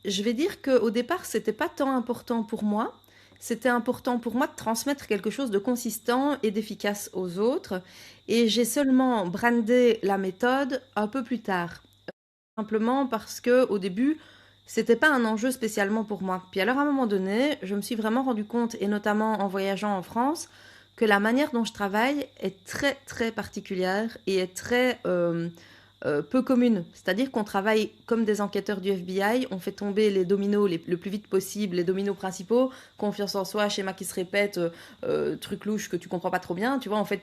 Je vais dire qu'au départ, c'était pas tant important pour moi. C'était important pour moi de transmettre quelque chose de consistant et d'efficace aux autres. Et j'ai seulement brandé la méthode un peu plus tard. Simplement parce que au début, c'était pas un enjeu spécialement pour moi. Puis alors à un moment donné, je me suis vraiment rendu compte, et notamment en voyageant en France, que la manière dont je travaille est très très particulière et est très peu commune. C'est-à-dire qu'on travaille comme des enquêteurs du FBI, on fait tomber les dominos le plus vite possible, les dominos principaux, confiance en soi, schéma qui se répète, truc louche que tu comprends pas trop bien, tu vois, on fait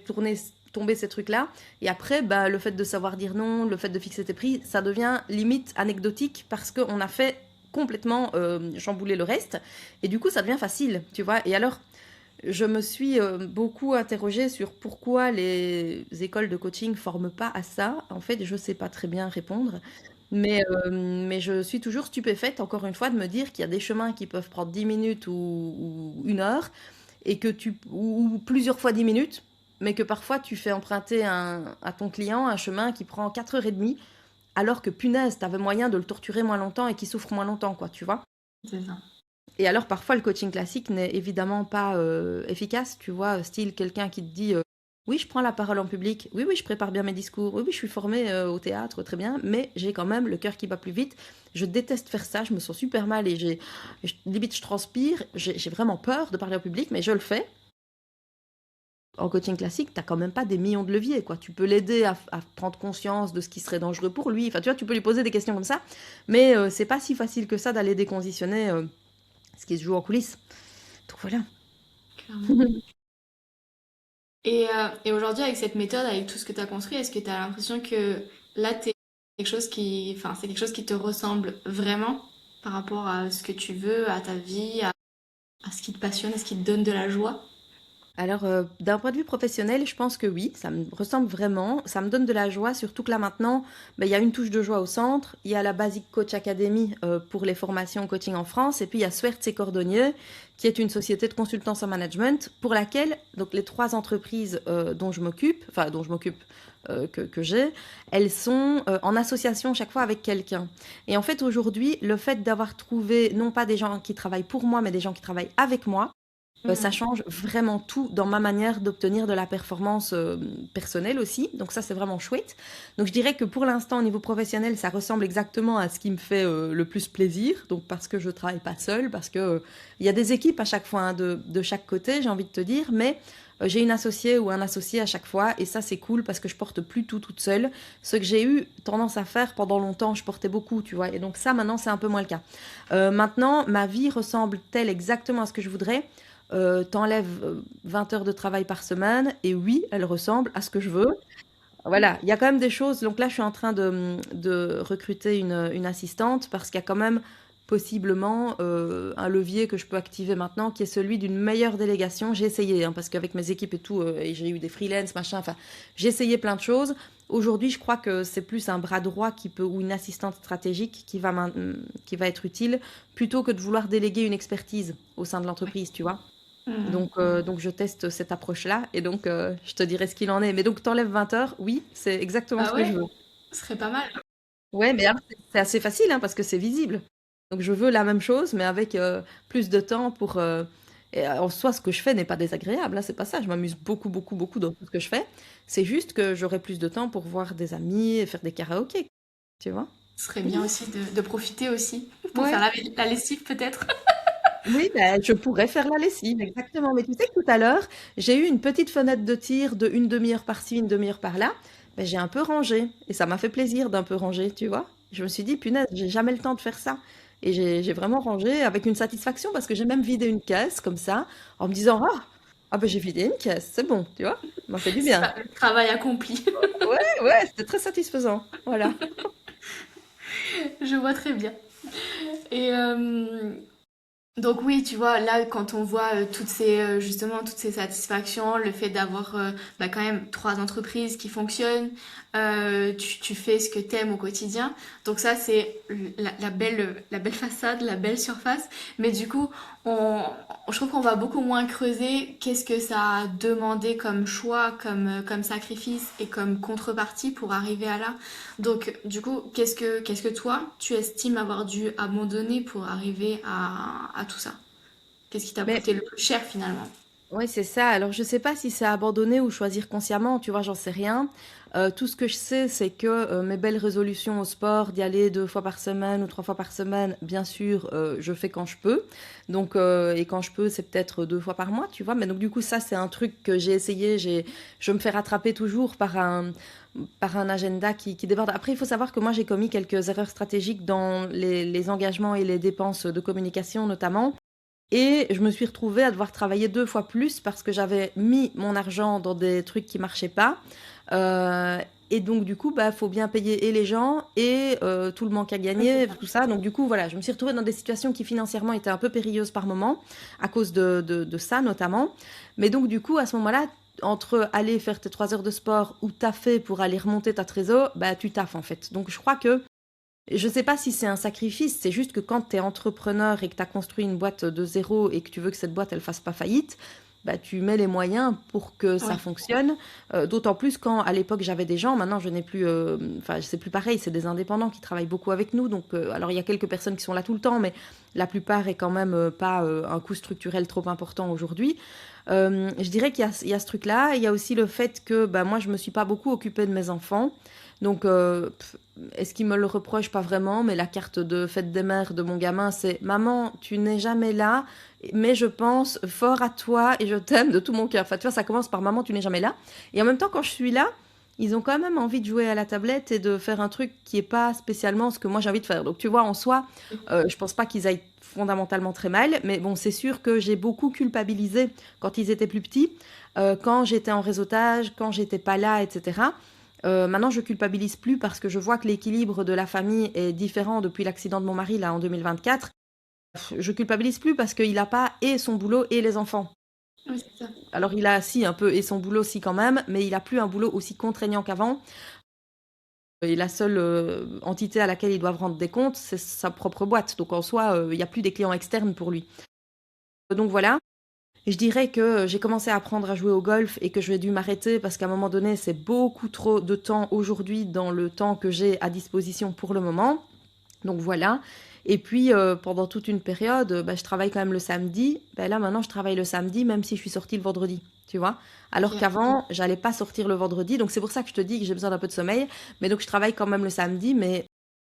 tomber ces trucs-là. Et après, bah, le fait de savoir dire non, le fait de fixer tes prix, ça devient limite anecdotique parce qu'on a fait complètement chambouler le reste. Et du coup, ça devient facile, tu vois. Et alors, je me suis beaucoup interrogée sur pourquoi les écoles de coaching ne forment pas à ça. En fait, je ne sais pas très bien répondre. Mais je suis toujours stupéfaite, encore une fois, de me dire qu'il y a des chemins qui peuvent prendre 10 minutes ou 1 heure, et ou plusieurs fois 10 minutes, mais que parfois tu fais emprunter à ton client un chemin qui prend 4 heures et demie, alors que punaise, tu avais moyen de le torturer moins longtemps et qu'il souffre moins longtemps, quoi, tu vois. C'est ça. Et alors, parfois, le coaching classique n'est évidemment pas efficace, tu vois, style quelqu'un qui te dit oui, je prends la parole en public, oui, oui, je prépare bien mes discours, oui, oui, je suis formée au théâtre, très bien, mais j'ai quand même le cœur qui bat plus vite. Je déteste faire ça, je me sens super mal et limite, je transpire, j'ai vraiment peur de parler en public, mais je le fais. En coaching classique, t'as quand même pas des millions de leviers, quoi. Tu peux l'aider à prendre conscience de ce qui serait dangereux pour lui. Enfin, tu vois, tu peux lui poser des questions comme ça, mais c'est pas si facile que ça d'aller déconditionner ce qui se joue en coulisses. Donc voilà. Clairement. Et aujourd'hui, avec cette méthode, avec tout ce que tu as construit, est-ce que tu as l'impression que là, c'est quelque chose qui te ressemble vraiment par rapport à ce que tu veux, à ta vie, à ce qui te passionne, à ce qui te donne de la joie? Alors, d'un point de vue professionnel, je pense que oui, ça me ressemble vraiment. Ça me donne de la joie, surtout que là maintenant, il y a une touche de joie au centre. Il y a la Basic Coach Academy pour les formations coaching en France. Et puis, il y a Swerts et Cordonnier, qui est une société de consultance en management pour laquelle, donc les 3 entreprises dont je m'occupe, que j'ai, elles sont en association chaque fois avec quelqu'un. Et en fait, aujourd'hui, le fait d'avoir trouvé non pas des gens qui travaillent pour moi, mais des gens qui travaillent avec moi, ça change vraiment tout dans ma manière d'obtenir de la performance personnelle aussi. Donc ça, c'est vraiment chouette. Donc je dirais que pour l'instant, au niveau professionnel, ça ressemble exactement à ce qui me fait le plus plaisir. Donc parce que je travaille pas seule, parce que il y a des équipes à chaque fois hein, de chaque côté, j'ai envie de te dire, mais j'ai une associée ou un associé à chaque fois. Et ça, c'est cool parce que je porte plus tout toute seule. Ce que j'ai eu tendance à faire pendant longtemps, je portais beaucoup, tu vois. Et donc ça, maintenant, c'est un peu moins le cas. Maintenant, ma vie ressemble-t-elle exactement à ce que je voudrais? T'enlèves 20 heures de travail par semaine et oui, elle ressemble à ce que je veux. Voilà, il y a quand même des choses. Donc là, je suis en train de recruter une assistante parce qu'il y a quand même possiblement un levier que je peux activer maintenant qui est celui d'une meilleure délégation. J'ai essayé, hein, parce qu'avec mes équipes et tout, et j'ai eu des freelance, machin, enfin, j'ai essayé plein de choses. Aujourd'hui, je crois que c'est plus un bras droit ou une assistante stratégique qui va être utile plutôt que de vouloir déléguer une expertise au sein de l'entreprise, tu vois. Mhm. Donc je teste cette approche-là et donc je te dirai ce qu'il en est. Mais donc t'enlèves 20 heures, oui, c'est exactement ce Ah que je ouais, veux. ce serait pas mal. Ouais, mais alors, c'est assez facile hein, parce que c'est visible. Donc je veux la même chose, mais avec plus de temps pour. Et, en soi, ce que je fais n'est pas désagréable, hein, c'est pas ça. Je m'amuse beaucoup, beaucoup, beaucoup dans tout ce que je fais. C'est juste que j'aurai plus de temps pour voir des amis et faire des karaokés, tu vois? Ce serait bien aussi de profiter aussi pour faire Ouais. la lessive peut-être. Oui, bah, je pourrais faire la lessive, exactement. Mais tu sais que tout à l'heure, j'ai eu une petite fenêtre de tir de une demi-heure par-ci, une demi-heure par-là. Ben, j'ai un peu rangé et ça m'a fait plaisir d'un peu ranger, tu vois. Je me suis dit, punaise, j'ai jamais le temps de faire ça. Et j'ai vraiment rangé avec une satisfaction parce que j'ai même vidé une caisse comme ça en me disant, ah ben j'ai vidé une caisse, c'est bon, tu vois. Ça m'a fait du bien. Le travail accompli. Ouais, ouais, c'était très satisfaisant. Voilà. Je vois très bien. Et donc oui, tu vois, là, quand on voit justement, toutes ces satisfactions, le fait d'avoir quand même 3 entreprises qui fonctionnent, tu fais ce que t'aimes au quotidien. Donc ça, c'est la belle façade, la belle surface. Mais du coup, je trouve qu'on va beaucoup moins creuser qu'est-ce que ça a demandé comme choix, comme sacrifice et comme contrepartie pour arriver à là. Donc, du coup, qu'est-ce que toi, tu estimes avoir dû abandonner pour arriver à tout ça? Qu'est-ce qui t'a Mais coûté le plus cher finalement? ouais, c'est ça. Alors, je sais pas si c'est abandonner ou choisir consciemment, tu vois, j'en sais rien. Tout ce que je sais, c'est que mes belles résolutions au sport, d'y aller 2 fois par semaine ou 3 fois par semaine, bien sûr, je fais quand je peux. Donc, et quand je peux, c'est peut-être 2 fois par mois, tu vois. Mais donc, du coup, ça, c'est un truc que j'ai essayé. Je me fais rattraper toujours par par un agenda qui déborde. Après, il faut savoir que moi, j'ai commis quelques erreurs stratégiques dans les engagements et les dépenses de communication notamment. Et je me suis retrouvée à devoir travailler 2 fois plus parce que j'avais mis mon argent dans des trucs qui marchaient pas. Euh, et donc, du coup, bah, faut bien payer et les gens et tout le manque à Oui, c'est gagner, ça. tout ça. Donc, du coup, voilà, je me suis retrouvée dans des situations qui financièrement étaient un peu périlleuses par moment, à cause de ça notamment. Mais donc, du coup, à ce moment-là, entre aller faire tes 3 heures de sport ou taffer pour aller remonter ta trésor, bah, tu taffes en fait. Donc, je crois que je sais pas si c'est un sacrifice, c'est juste que quand tu es entrepreneur et que tu as construit une boîte de zéro et que tu veux que cette boîte elle fasse pas faillite, bah, tu mets les moyens pour que ça Oui, fonctionne. D'autant plus quand à l'époque j'avais des gens, maintenant je n'ai plus, enfin c'est plus pareil, c'est des indépendants qui travaillent beaucoup avec nous. Donc alors il y a quelques personnes qui sont là tout le temps, mais la plupart est quand même pas un coût structurel trop important aujourd'hui. Je dirais qu'il y a ce truc-là. Il y a aussi le fait que bah, moi je me suis pas beaucoup occupée de mes enfants. Donc, est-ce qu'il me le reproche? Pas vraiment, mais la carte de fête des mères de mon gamin, c'est maman, tu n'es jamais là, mais je pense fort à toi et je t'aime de tout mon cœur. Enfin, tu vois, ça commence par maman, tu n'es jamais là. Et en même temps, quand je suis là, ils ont quand même envie de jouer à la tablette et de faire un truc qui est pas spécialement ce que moi j'ai envie de faire. Donc, tu vois, en soi, je pense pas qu'ils aillent fondamentalement très mal, mais bon, c'est sûr que j'ai beaucoup culpabilisé quand ils étaient plus petits, quand j'étais en réseautage, quand j'étais pas là, etc. Maintenant, je culpabilise plus parce que je vois que l'équilibre de la famille est différent depuis l'accident de mon mari, là, en 2024. Je culpabilise plus parce qu'il n'a pas et son boulot et les enfants. oui, c'est ça. Alors, il a si un peu et son boulot aussi quand même, mais il a plus un boulot aussi contraignant qu'avant. Et la seule entité à laquelle ils doivent rendre des comptes, c'est sa propre boîte. Donc, en soi, il n'y a plus des clients externes pour lui. Donc, voilà. Je dirais que j'ai commencé à apprendre à jouer au golf et que je vais dû m'arrêter parce qu'à un moment donné, c'est beaucoup trop de temps aujourd'hui dans le temps que j'ai à disposition pour le moment. Donc voilà. Et puis pendant toute une période, bah, je travaille quand même le samedi. Ben là maintenant, je travaille le samedi même si je suis sortie le vendredi, tu vois. Alors Ok. qu'avant, j'allais pas sortir le vendredi. Donc c'est pour ça que je te dis que j'ai besoin d'un peu de sommeil. Mais donc je travaille quand même le samedi, mais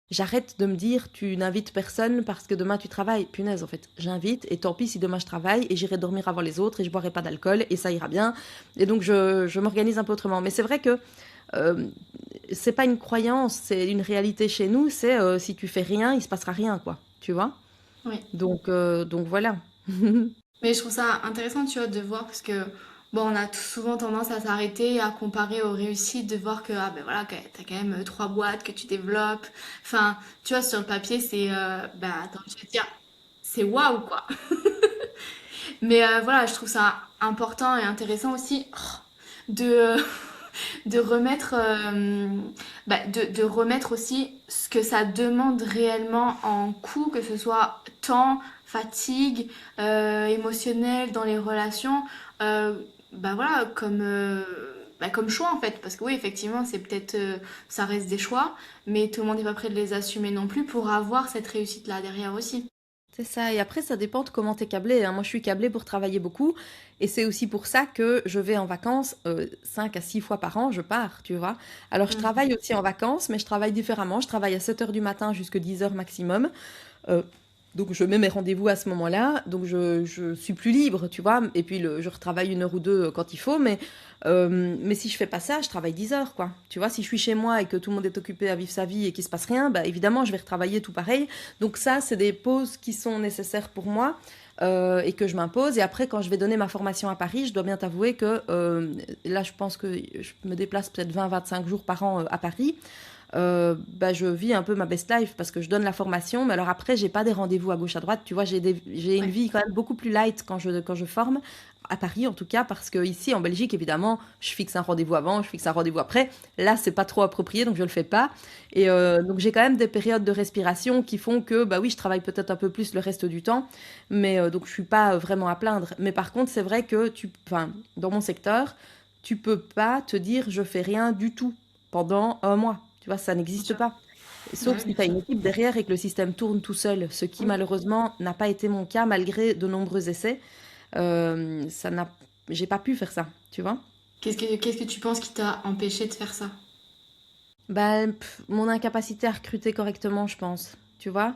j'arrête de me dire, tu n'invites personne parce que demain tu travailles. Punaise, en fait, j'invite et tant pis si demain je travaille et j'irai dormir avant les autres et je boirai pas d'alcool et ça ira bien. Et donc je m'organise un peu autrement. Mais c'est vrai que euh, c'est pas une croyance, c'est une réalité chez nous. C'est si tu fais rien, il se passera rien, quoi. Tu vois? Oui. Donc voilà. Mais je trouve ça intéressant, tu vois, de voir parce que, bon, on a souvent tendance à s'arrêter, à comparer aux réussites, de voir que, ah ben voilà, que t'as quand même 3 boîtes que tu développes. Enfin, tu vois, sur le papier, c'est, bah, attends, je vais te dire, c'est waouh, quoi. Mais voilà, je trouve ça important et intéressant aussi de, de remettre, de remettre aussi ce que ça demande réellement en coût, que ce soit temps, fatigue, émotionnel dans les relations, euh, voilà, comme choix en fait. Parce que oui, effectivement, c'est peut-être, ça reste des choix, mais tout le monde n'est pas prêt de les assumer non plus pour avoir cette réussite-là derrière aussi. C'est ça. Et après, ça dépend de comment t'es câblé, hein. Moi, je suis câblée pour travailler beaucoup. Et c'est aussi pour ça que je vais en vacances 5 à 6 fois par an, je pars, tu vois. Alors, je Mm. travaille aussi en vacances, mais je travaille différemment. Je travaille à 7 heures du matin jusqu'à 10 heures maximum. Euh, donc, je mets mes rendez-vous à ce moment-là. Donc, je suis plus libre, tu vois. Et puis, je retravaille 1 heure ou 2 quand il faut. Mais si je fais pas ça, je travaille 10 heures, quoi. Tu vois, si je suis chez moi et que tout le monde est occupé à vivre sa vie et qu'il se passe rien, bah, évidemment, je vais retravailler tout pareil. Donc, ça, c'est des pauses qui sont nécessaires pour moi. Et que je m'impose. Et après, quand je vais donner ma formation à Paris, je dois bien t'avouer que là, je pense que je me déplace peut-être 20-25 jours par an à Paris. Bah, je vis un peu ma best life parce que je donne la formation, mais alors après, j'ai pas des rendez-vous à gauche à droite. Tu vois, j'ai une Ouais. vie quand même beaucoup plus light quand je forme, à Paris en tout cas, parce que ici en Belgique, évidemment, je fixe un rendez-vous avant, je fixe un rendez-vous après. Là, c'est pas trop approprié, donc je le fais pas. Et donc, j'ai quand même des périodes de respiration qui font que, bah oui, je travaille peut-être un peu plus le reste du temps, mais donc je suis pas vraiment à plaindre. Mais par contre, c'est vrai que enfin, dans mon secteur, tu peux pas te dire je fais rien du tout pendant un mois. Tu vois, ça Bien n'existe sûr. pas. Bah Sauf oui, si bien tu as sûr. une équipe derrière et que le système tourne tout seul, ce qui Oui. malheureusement n'a pas été mon cas malgré de nombreux essais. Ça n'a, j'ai pas pu faire ça, tu vois. Qu'est-ce que tu penses qui t'a empêché de faire ça? Bah, mon incapacité à recruter correctement, je pense, tu vois.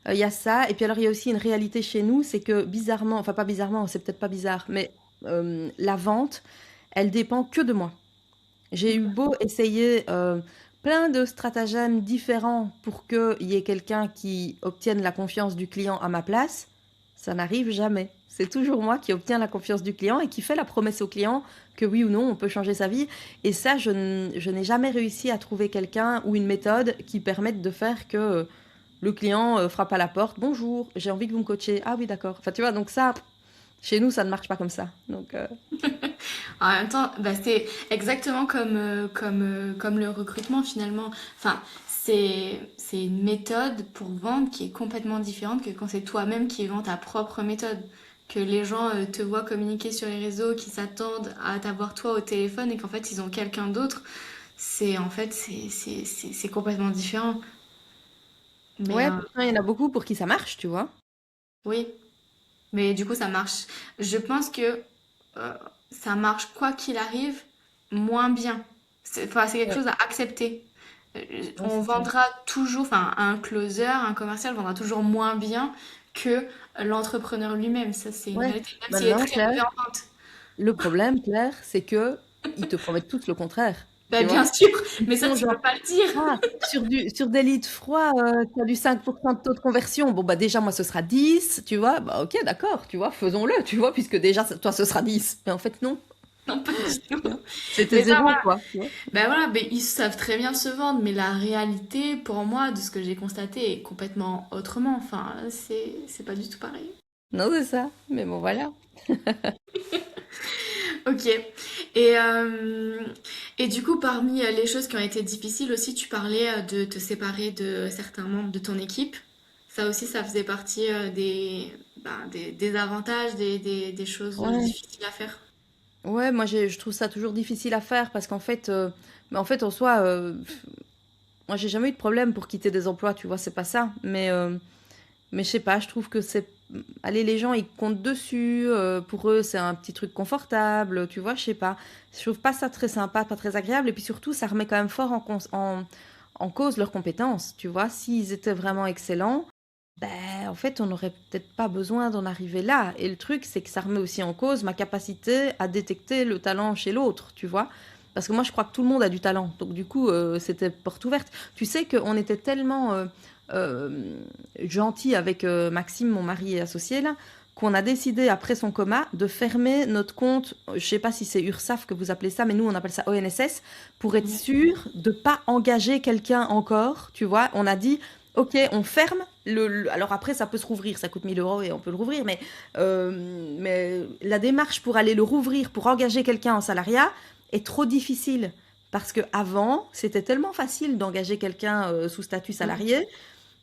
Il y a ça, et puis alors il y a aussi une réalité chez nous, c'est que bizarrement, enfin pas bizarrement, c'est peut-être pas bizarre, mais la vente, elle dépend que de moi. J'ai eu beau essayer plein de stratagèmes différents pour qu'il y ait quelqu'un qui obtienne la confiance du client à ma place, ça n'arrive jamais. C'est toujours moi qui obtiens la confiance du client et qui fait la promesse au client que oui ou non, on peut changer sa vie. Et ça, je n'ai jamais réussi à trouver quelqu'un ou une méthode qui permette de faire que le client frappe à la porte. Bonjour, j'ai envie que vous me coachiez. Ah oui, d'accord. Enfin, tu vois, donc ça, chez nous, ça ne marche pas comme ça. Donc, En même temps, bah, c'est exactement comme le recrutement finalement. Enfin, c'est une méthode pour vendre qui est complètement différente que quand c'est toi-même qui vends ta propre méthode. Que les gens te voient communiquer sur les réseaux, qui s'attendent à t'avoir toi au téléphone et qu'en fait ils ont quelqu'un d'autre. C'est complètement différent. Mais ouais, pourtant, il y en a beaucoup pour qui ça marche, tu vois. oui, mais du coup ça marche. Je pense que euh, ça marche quoi qu'il arrive moins bien. Enfin, c'est quelque Ouais, chose à accepter. ouais, On c'est ça. vendra toujours, enfin un closer, un commercial vendra toujours moins bien que l'entrepreneur lui-même. Ça c'est une Ouais, réalité, même s'il est maintenant, très Claire, mauvais en vente. le problème, Claire, c'est que ils te promettent tous le contraire, Bah, tu vois. bien sûr, Ils mais ça font tu peux genre, pas le dire. ah, sur des litres froids, tu as du 5% de taux de conversion. Bon, bah déjà, moi, ce sera 10, tu vois. Bah ok, d'accord, tu vois, faisons-le, tu vois, puisque déjà, toi, ce sera 10. Mais en fait, non, Non, pas du tu tout. vois. C'était Mais ça, zéro, voilà. quoi. Tu vois. Ben voilà, ben ils savent très bien se vendre, mais la réalité, pour moi, de ce que j'ai constaté, est complètement autrement. Enfin, c'est pas du tout pareil. Non, c'est ça. Mais bon, voilà. Ok. Et, euh, et du coup, parmi les choses qui ont été difficiles aussi, tu parlais de te séparer de certains membres de ton équipe. Ça aussi, ça faisait partie des avantages, des choses Ouais. difficiles à faire. Ouais, moi, je trouve ça toujours difficile à faire parce qu'en fait, mais en fait, en soi, moi, j'ai jamais eu de problème pour quitter des emplois, tu vois, c'est pas ça. Mais je sais pas, je trouve que c'est... Allez, les gens, ils comptent dessus. Pour eux, c'est un petit truc confortable, tu vois, je sais pas. Je trouve pas ça très sympa, pas très agréable. Et puis surtout, ça remet quand même fort en cause leurs compétences, tu vois. S'ils étaient vraiment excellents, ben, en fait, on n'aurait peut-être pas besoin d'en arriver là. Et le truc, c'est que ça remet aussi en cause ma capacité à détecter le talent chez l'autre, tu vois. Parce que moi, je crois que tout le monde a du talent. Donc, du coup, c'était porte ouverte. Tu sais qu'on était tellement euh, gentil avec Maxime, mon mari et associé, là, qu'on a décidé, après son coma, de fermer notre compte. Je sais pas si c'est URSAF que vous appelez ça, mais nous, on appelle ça ONSS, pour être sûr de pas engager quelqu'un encore, tu vois. On a dit, ok, on ferme. Alors après, ça peut se rouvrir, ça coûte 1 000 € et on peut le rouvrir, mais la démarche pour aller le rouvrir, pour engager quelqu'un en salariat, est trop difficile. Parce que avant, c'était tellement facile d'engager quelqu'un sous statut Mhm. salarié,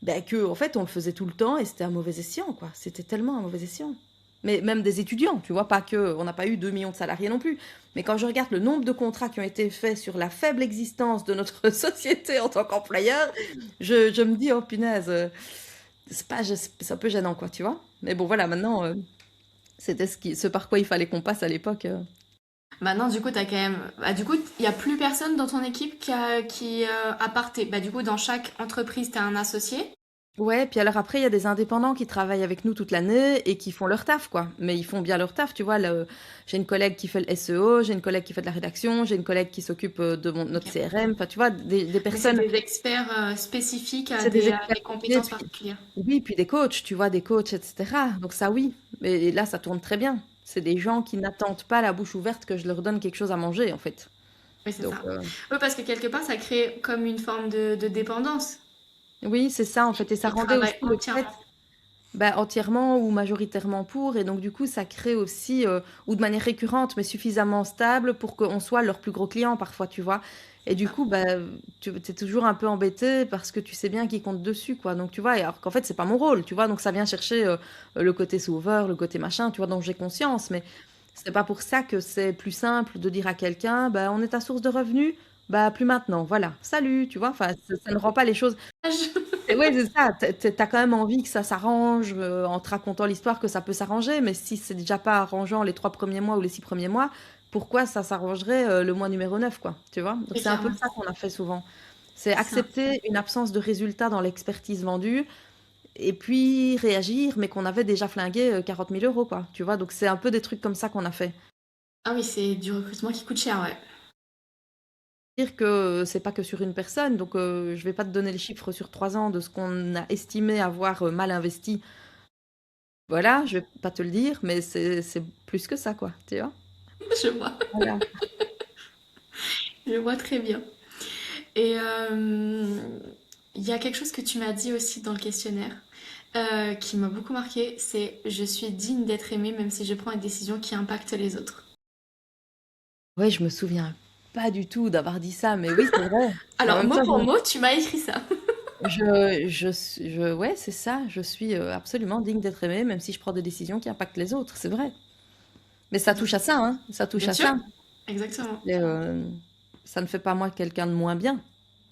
ben que en fait, on le faisait tout le temps et c'était un mauvais escient, quoi. C'était tellement un mauvais escient. Mais même des étudiants, tu vois, pas que on n'a pas eu 2 millions de salariés non plus. Mais quand je regarde le nombre de contrats qui ont été faits sur la faible existence de notre société en tant qu'employeur, je me dis, oh punaise, c'est pas, c'est un peu gênant, quoi, tu vois. Mais bon, voilà, maintenant, c'était ce par quoi il fallait qu'on passe à l'époque. Maintenant, du coup, t'as quand même. Bah, du coup, il y a plus personne dans ton équipe qui à part Bah, du coup, dans chaque entreprise, t'as un associé. Ouais, puis alors après, il y a des indépendants qui travaillent avec nous toute l'année et qui font leur taf, quoi. Mais ils font bien leur taf, tu vois. J'ai une collègue qui fait le SEO, j'ai une collègue qui fait de la rédaction, j'ai une collègue qui s'occupe de notre Ok. CRM. Enfin, tu vois, des Mais c'est personnes, des experts spécifiques à c'est des à experts des métiers, compétences puis, particulières. oui, puis des coachs, tu vois, des coachs, etc. Donc ça, oui. Mais là, ça tourne très bien. C'est des gens qui n'attendent pas la bouche ouverte que je leur donne quelque chose à manger, en fait. Oui, c'est Donc, ça. Oui, parce que quelque part, ça crée comme une forme de dépendance. oui, c'est ça, en fait. Et ça Ils rendait aussi travaillent le fait entièrement. bah, entièrement ou majoritairement pour. Et donc, du coup, ça crée aussi, ou de manière récurrente, mais suffisamment stable pour qu'on soit leur plus gros client parfois, tu vois. Et C'est du ça. coup, bah, tu es toujours un peu embêté parce que tu sais bien qu'ils comptent dessus, quoi. Donc, tu vois, et alors qu'en fait, c'est pas mon rôle, tu vois. Donc, ça vient chercher le côté sauveur, le côté machin, tu vois, dont j'ai conscience. Mais c'est pas pour ça que c'est plus simple de dire à quelqu'un, bah, on est ta source de revenus, bah, plus maintenant, voilà. Salut, tu vois. Enfin, ça ne rend pas les choses ouais, c'est ça. T'as quand même envie que ça s'arrange en te racontant l'histoire que ça peut s'arranger, mais si c'est déjà pas arrangeant les 3 premiers mois ou les 6 premiers mois, pourquoi ça s'arrangerait le mois numéro 9, quoi? Tu vois? Donc Et c'est un peu clairement, ça qu'on a fait souvent. C'est c'est ça. accepter une absence de résultat dans l'expertise vendue et puis réagir, mais qu'on avait déjà flingué 40 000 euros, quoi. Tu vois? Donc c'est un peu des trucs comme ça qu'on a fait. Ah oui, c'est du recrutement qui coûte cher, ouais. dire que c'est pas que sur une personne, donc je vais pas te donner les chiffres sur 3 ans de ce qu'on a estimé avoir mal investi. Voilà, je vais pas te le dire, mais c'est plus que ça, quoi, tu vois? Je vois, Voilà. je vois très bien. Et il y a quelque chose que tu m'as dit aussi dans le questionnaire qui m'a beaucoup marqué, c'est je suis digne d'être aimée même si je prends une décision qui impacte les autres. Ouais, je me souviens pas du tout d'avoir dit ça, mais oui, c'est vrai. Mais en Alors, même mot temps, pour mot, tu m'as écrit ça. ouais, c'est ça, je suis absolument digne d'être aimée, même si je prends des décisions qui impactent les autres, c'est vrai. Mais ça touche à ça, hein, ça touche Bien à sûr, ça. exactement. Et, ça ne fait pas moi quelqu'un de moins bien,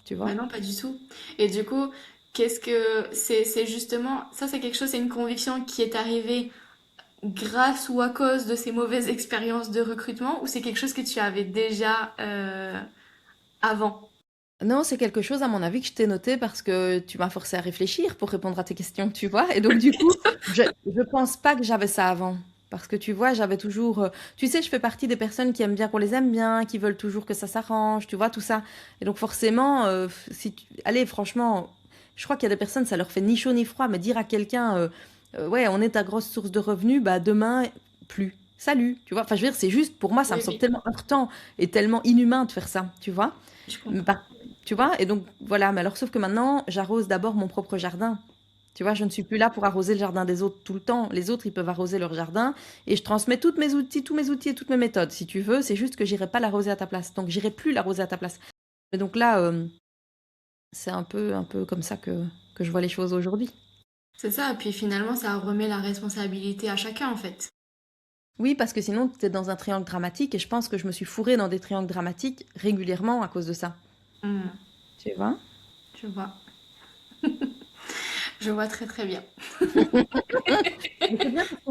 tu Bah vois. non, pas du tout. Et du coup, qu'est-ce que c'est justement ça, c'est quelque chose, c'est une conviction qui est arrivée grâce ou à cause de ces mauvaises expériences de recrutement ou c'est quelque chose que tu avais déjà avant? Non, c'est quelque chose, à mon avis, que je t'ai noté parce que tu m'as forcé à réfléchir pour répondre à tes questions, tu vois. Et donc, du coup, je pense pas que j'avais ça avant. Parce que tu vois, j'avais toujours. Tu sais, je fais partie des personnes qui aiment bien qu'on les aime bien, qui veulent toujours que ça s'arrange, tu vois, tout ça. Et donc, forcément, allez, franchement, je crois qu'il y a des personnes, ça leur fait ni chaud ni froid, mais dire à quelqu'un, ouais, on est ta grosse source de revenus, bah demain, plus. Salut, tu vois. Enfin, je veux dire, c'est juste, pour moi, ça me Oui, semble oui, tellement heurtant et tellement inhumain de faire ça, tu vois. je Mais comprends. tu vois? Et donc voilà, mais alors sauf que maintenant, j'arrose d'abord mon propre jardin. Tu vois? Je ne suis plus là pour arroser le jardin des autres tout le temps. Les autres, ils peuvent arroser leur jardin et je transmets toutes mes outils, tous mes outils et toutes mes méthodes, si tu veux. C'est juste que j'irai pas l'arroser à ta place. Donc j'irai plus l'arroser à ta place. Mais donc là, c'est un peu comme ça que je vois les choses aujourd'hui. C'est ça, et puis finalement, ça remet la responsabilité à chacun en fait. Oui, parce que sinon, tu es dans un triangle dramatique et je pense que je me suis fourrée dans des triangles dramatiques régulièrement à cause de ça. Hmm, Tu vois? je vois. Je vois très très bien. Mais c'est bien parce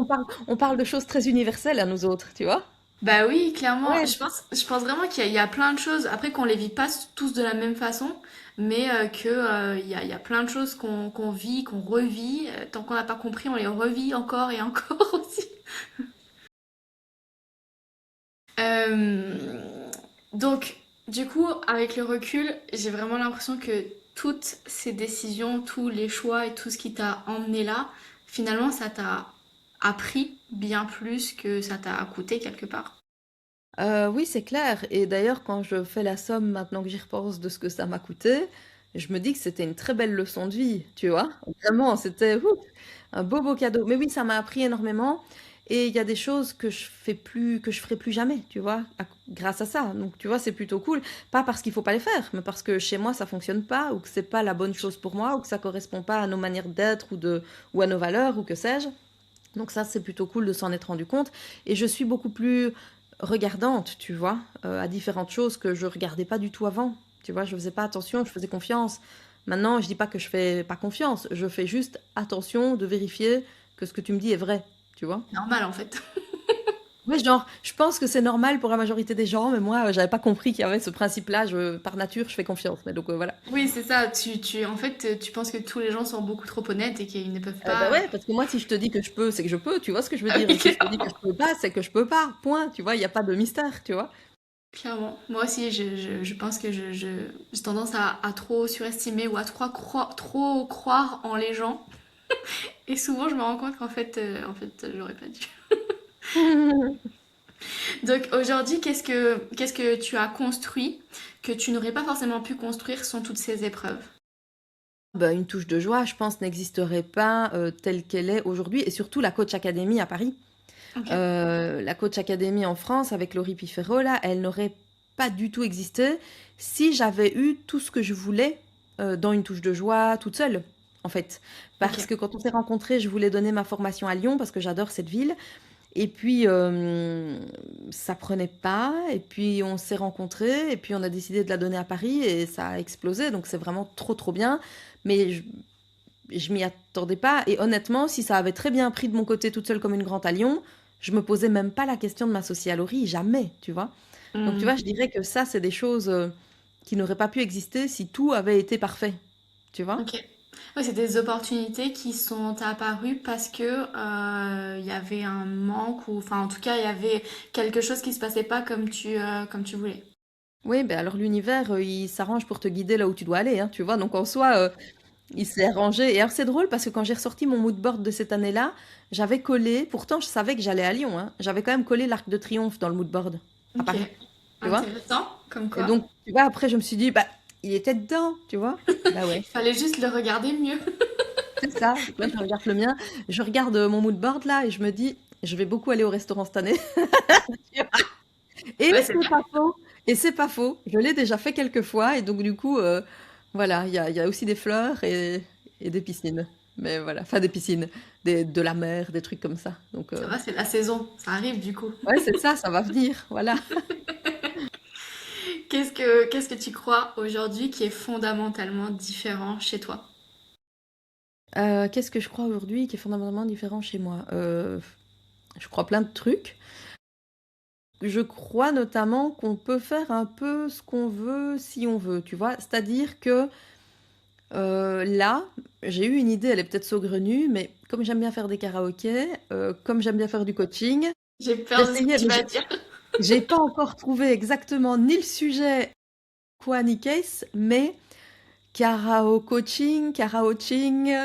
qu'on parle de choses très universelles à nous autres, tu vois? Bah oui, clairement, Ouais. je pense vraiment qu'il y a plein de choses, après qu'on les vit pas tous de la même façon, mais il y a plein de choses qu'on vit, qu'on revit, tant qu'on n'a pas compris, on les revit encore et encore aussi. Euh, donc, du coup, avec le recul, j'ai vraiment l'impression que toutes ces décisions, tous les choix et tout ce qui t'a emmené là, finalement, ça t'a appris bien plus que ça t'a coûté quelque part. Oui, c'est clair. Et d'ailleurs, quand je fais la somme, maintenant que j'y repense, de ce que ça m'a coûté, je me dis que c'était une très belle leçon de vie, tu vois? Vraiment, c'était un beau, beau cadeau. Mais oui, ça m'a appris énormément. Et il y a des choses que je fais plus, que je ferai plus jamais, tu vois, grâce à ça. Donc, tu vois, c'est plutôt cool. Pas parce qu'il faut pas les faire, mais parce que chez moi, ça fonctionne pas, ou que c'est pas la bonne chose pour moi, ou que ça correspond pas à nos manières d'être, ou à nos valeurs, ou que sais-je. Donc ça, c'est plutôt cool de s'en être rendu compte. Et je suis beaucoup plus regardante, tu vois, à différentes choses que je regardais pas du tout avant. Tu vois, je faisais pas attention, je faisais confiance. Maintenant, je dis pas que je fais pas confiance, je fais juste attention de vérifier que ce que tu me dis est vrai, tu vois. Normal en fait. Ouais, genre, je pense que c'est normal pour la majorité des gens, mais moi, j'avais pas compris qu'il y avait ce principe-là. Par nature, je fais confiance. Mais donc voilà. Oui, c'est ça. En fait, tu penses que tous les gens sont beaucoup trop honnêtes et qu'ils ne peuvent Bah pas. ouais, parce que moi, si je te dis que je peux, c'est que je peux, tu vois ce que je veux Ah dire. oui, Et si je te dis que clairement. je peux pas, c'est que je peux pas. Point. Tu vois, il n'y a pas de mystère, tu vois. Clairement. Moi aussi, je pense que j'ai tendance à trop surestimer ou à trop croire en les gens. Et souvent, je me rends compte qu'en fait, j'aurais pas dû. Donc aujourd'hui, qu'est-ce que tu as construit que tu n'aurais pas forcément pu construire sans toutes ces épreuves? Bah, une touche de joie, je pense, n'existerait pas telle qu'elle est aujourd'hui. Et surtout la Coach Academy à Paris. Ok. La Coach Academy en France, avec Laurie Pifero, là, elle n'aurait pas du tout existé si j'avais eu tout ce que je voulais dans une touche de joie toute seule, en fait. Ok. Parce que quand on s'est rencontrés, je voulais donner ma formation à Lyon parce que j'adore cette ville. Et puis, ça prenait pas. Et puis, on s'est rencontrés. Et puis, on a décidé de la donner à Paris. Et ça a explosé. Donc, c'est vraiment trop, trop bien. Mais je m'y attendais pas. Et honnêtement, si ça avait très bien pris de mon côté toute seule comme une grande à Lyon, je me posais même pas la question de m'associer à Laurie. Jamais, tu vois. Donc, tu Hmm, vois, je dirais que ça, c'est des choses qui n'auraient pas pu exister si tout avait été parfait. Tu vois? ok. Ouais, c'est des opportunités qui sont apparues parce que il y avait un manque ou enfin en tout cas il y avait quelque chose qui se passait pas comme tu voulais. Oui, ben alors l'univers, il s'arrange pour te guider là où tu dois aller, hein, tu vois? Donc en soi, il s'est arrangé et alors c'est drôle parce que quand j'ai ressorti mon mood board de cette année-là, j'avais collé pourtant je savais que j'allais à Lyon, hein, j'avais quand même collé l'Arc de Triomphe dans le mood board à Ok, Paris, tu vois? intéressant, comme Et quoi. donc, tu vois, après je me suis dit: «Bah, il était dedans», tu vois? Bah ouais, Il fallait juste le regarder mieux. c'est ça. Donc là, je regarde le mien, je regarde, mon mood board là et je me dis: «Je vais beaucoup aller au restaurant cette année». Tu vois? Et Ouais, c'est c'est bien. pas faux et c'est pas faux. Je l'ai déjà fait quelques fois et donc du coup, voilà, il y a aussi des fleurs et des piscines. Mais voilà, enfin des piscines, de la mer, des trucs comme ça. Donc Ça va, c'est la saison, ça arrive du coup. ouais, c'est ça va venir, voilà. Qu'est-ce que tu crois aujourd'hui qui est fondamentalement différent chez toi? Qu'est-ce que je crois aujourd'hui qui est fondamentalement différent chez moi? Je crois plein de trucs. Je crois notamment qu'on peut faire un peu ce qu'on veut si on veut, tu vois? C'est-à-dire que, là, j'ai eu une idée, elle est peut-être saugrenue, mais comme j'aime bien faire des karaokés, comme j'aime bien faire du coaching, J'ai peur de ce que j'essayais tu mais vas dire. j'ai pas encore trouvé exactement ni le sujet, quoi, ni case, mais coaching, karaoching,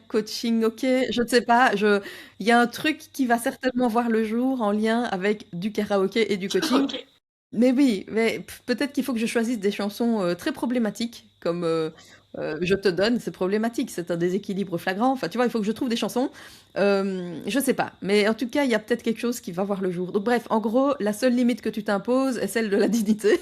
coaching, OK, je ne sais pas, il y a un truc qui va certainement voir le jour en lien avec du karaoké et du coaching. Ok. Mais oui, mais peut-être qu'il faut que je choisisse des chansons, très problématiques comme, «Je te donne», c'est problématique, c'est un déséquilibre flagrant. Enfin, tu vois, il faut que je trouve des chansons, je sais pas, mais en tout cas, il y a peut-être quelque chose qui va voir le jour. Donc bref, en gros, la seule limite que tu t'imposes est celle de la dignité,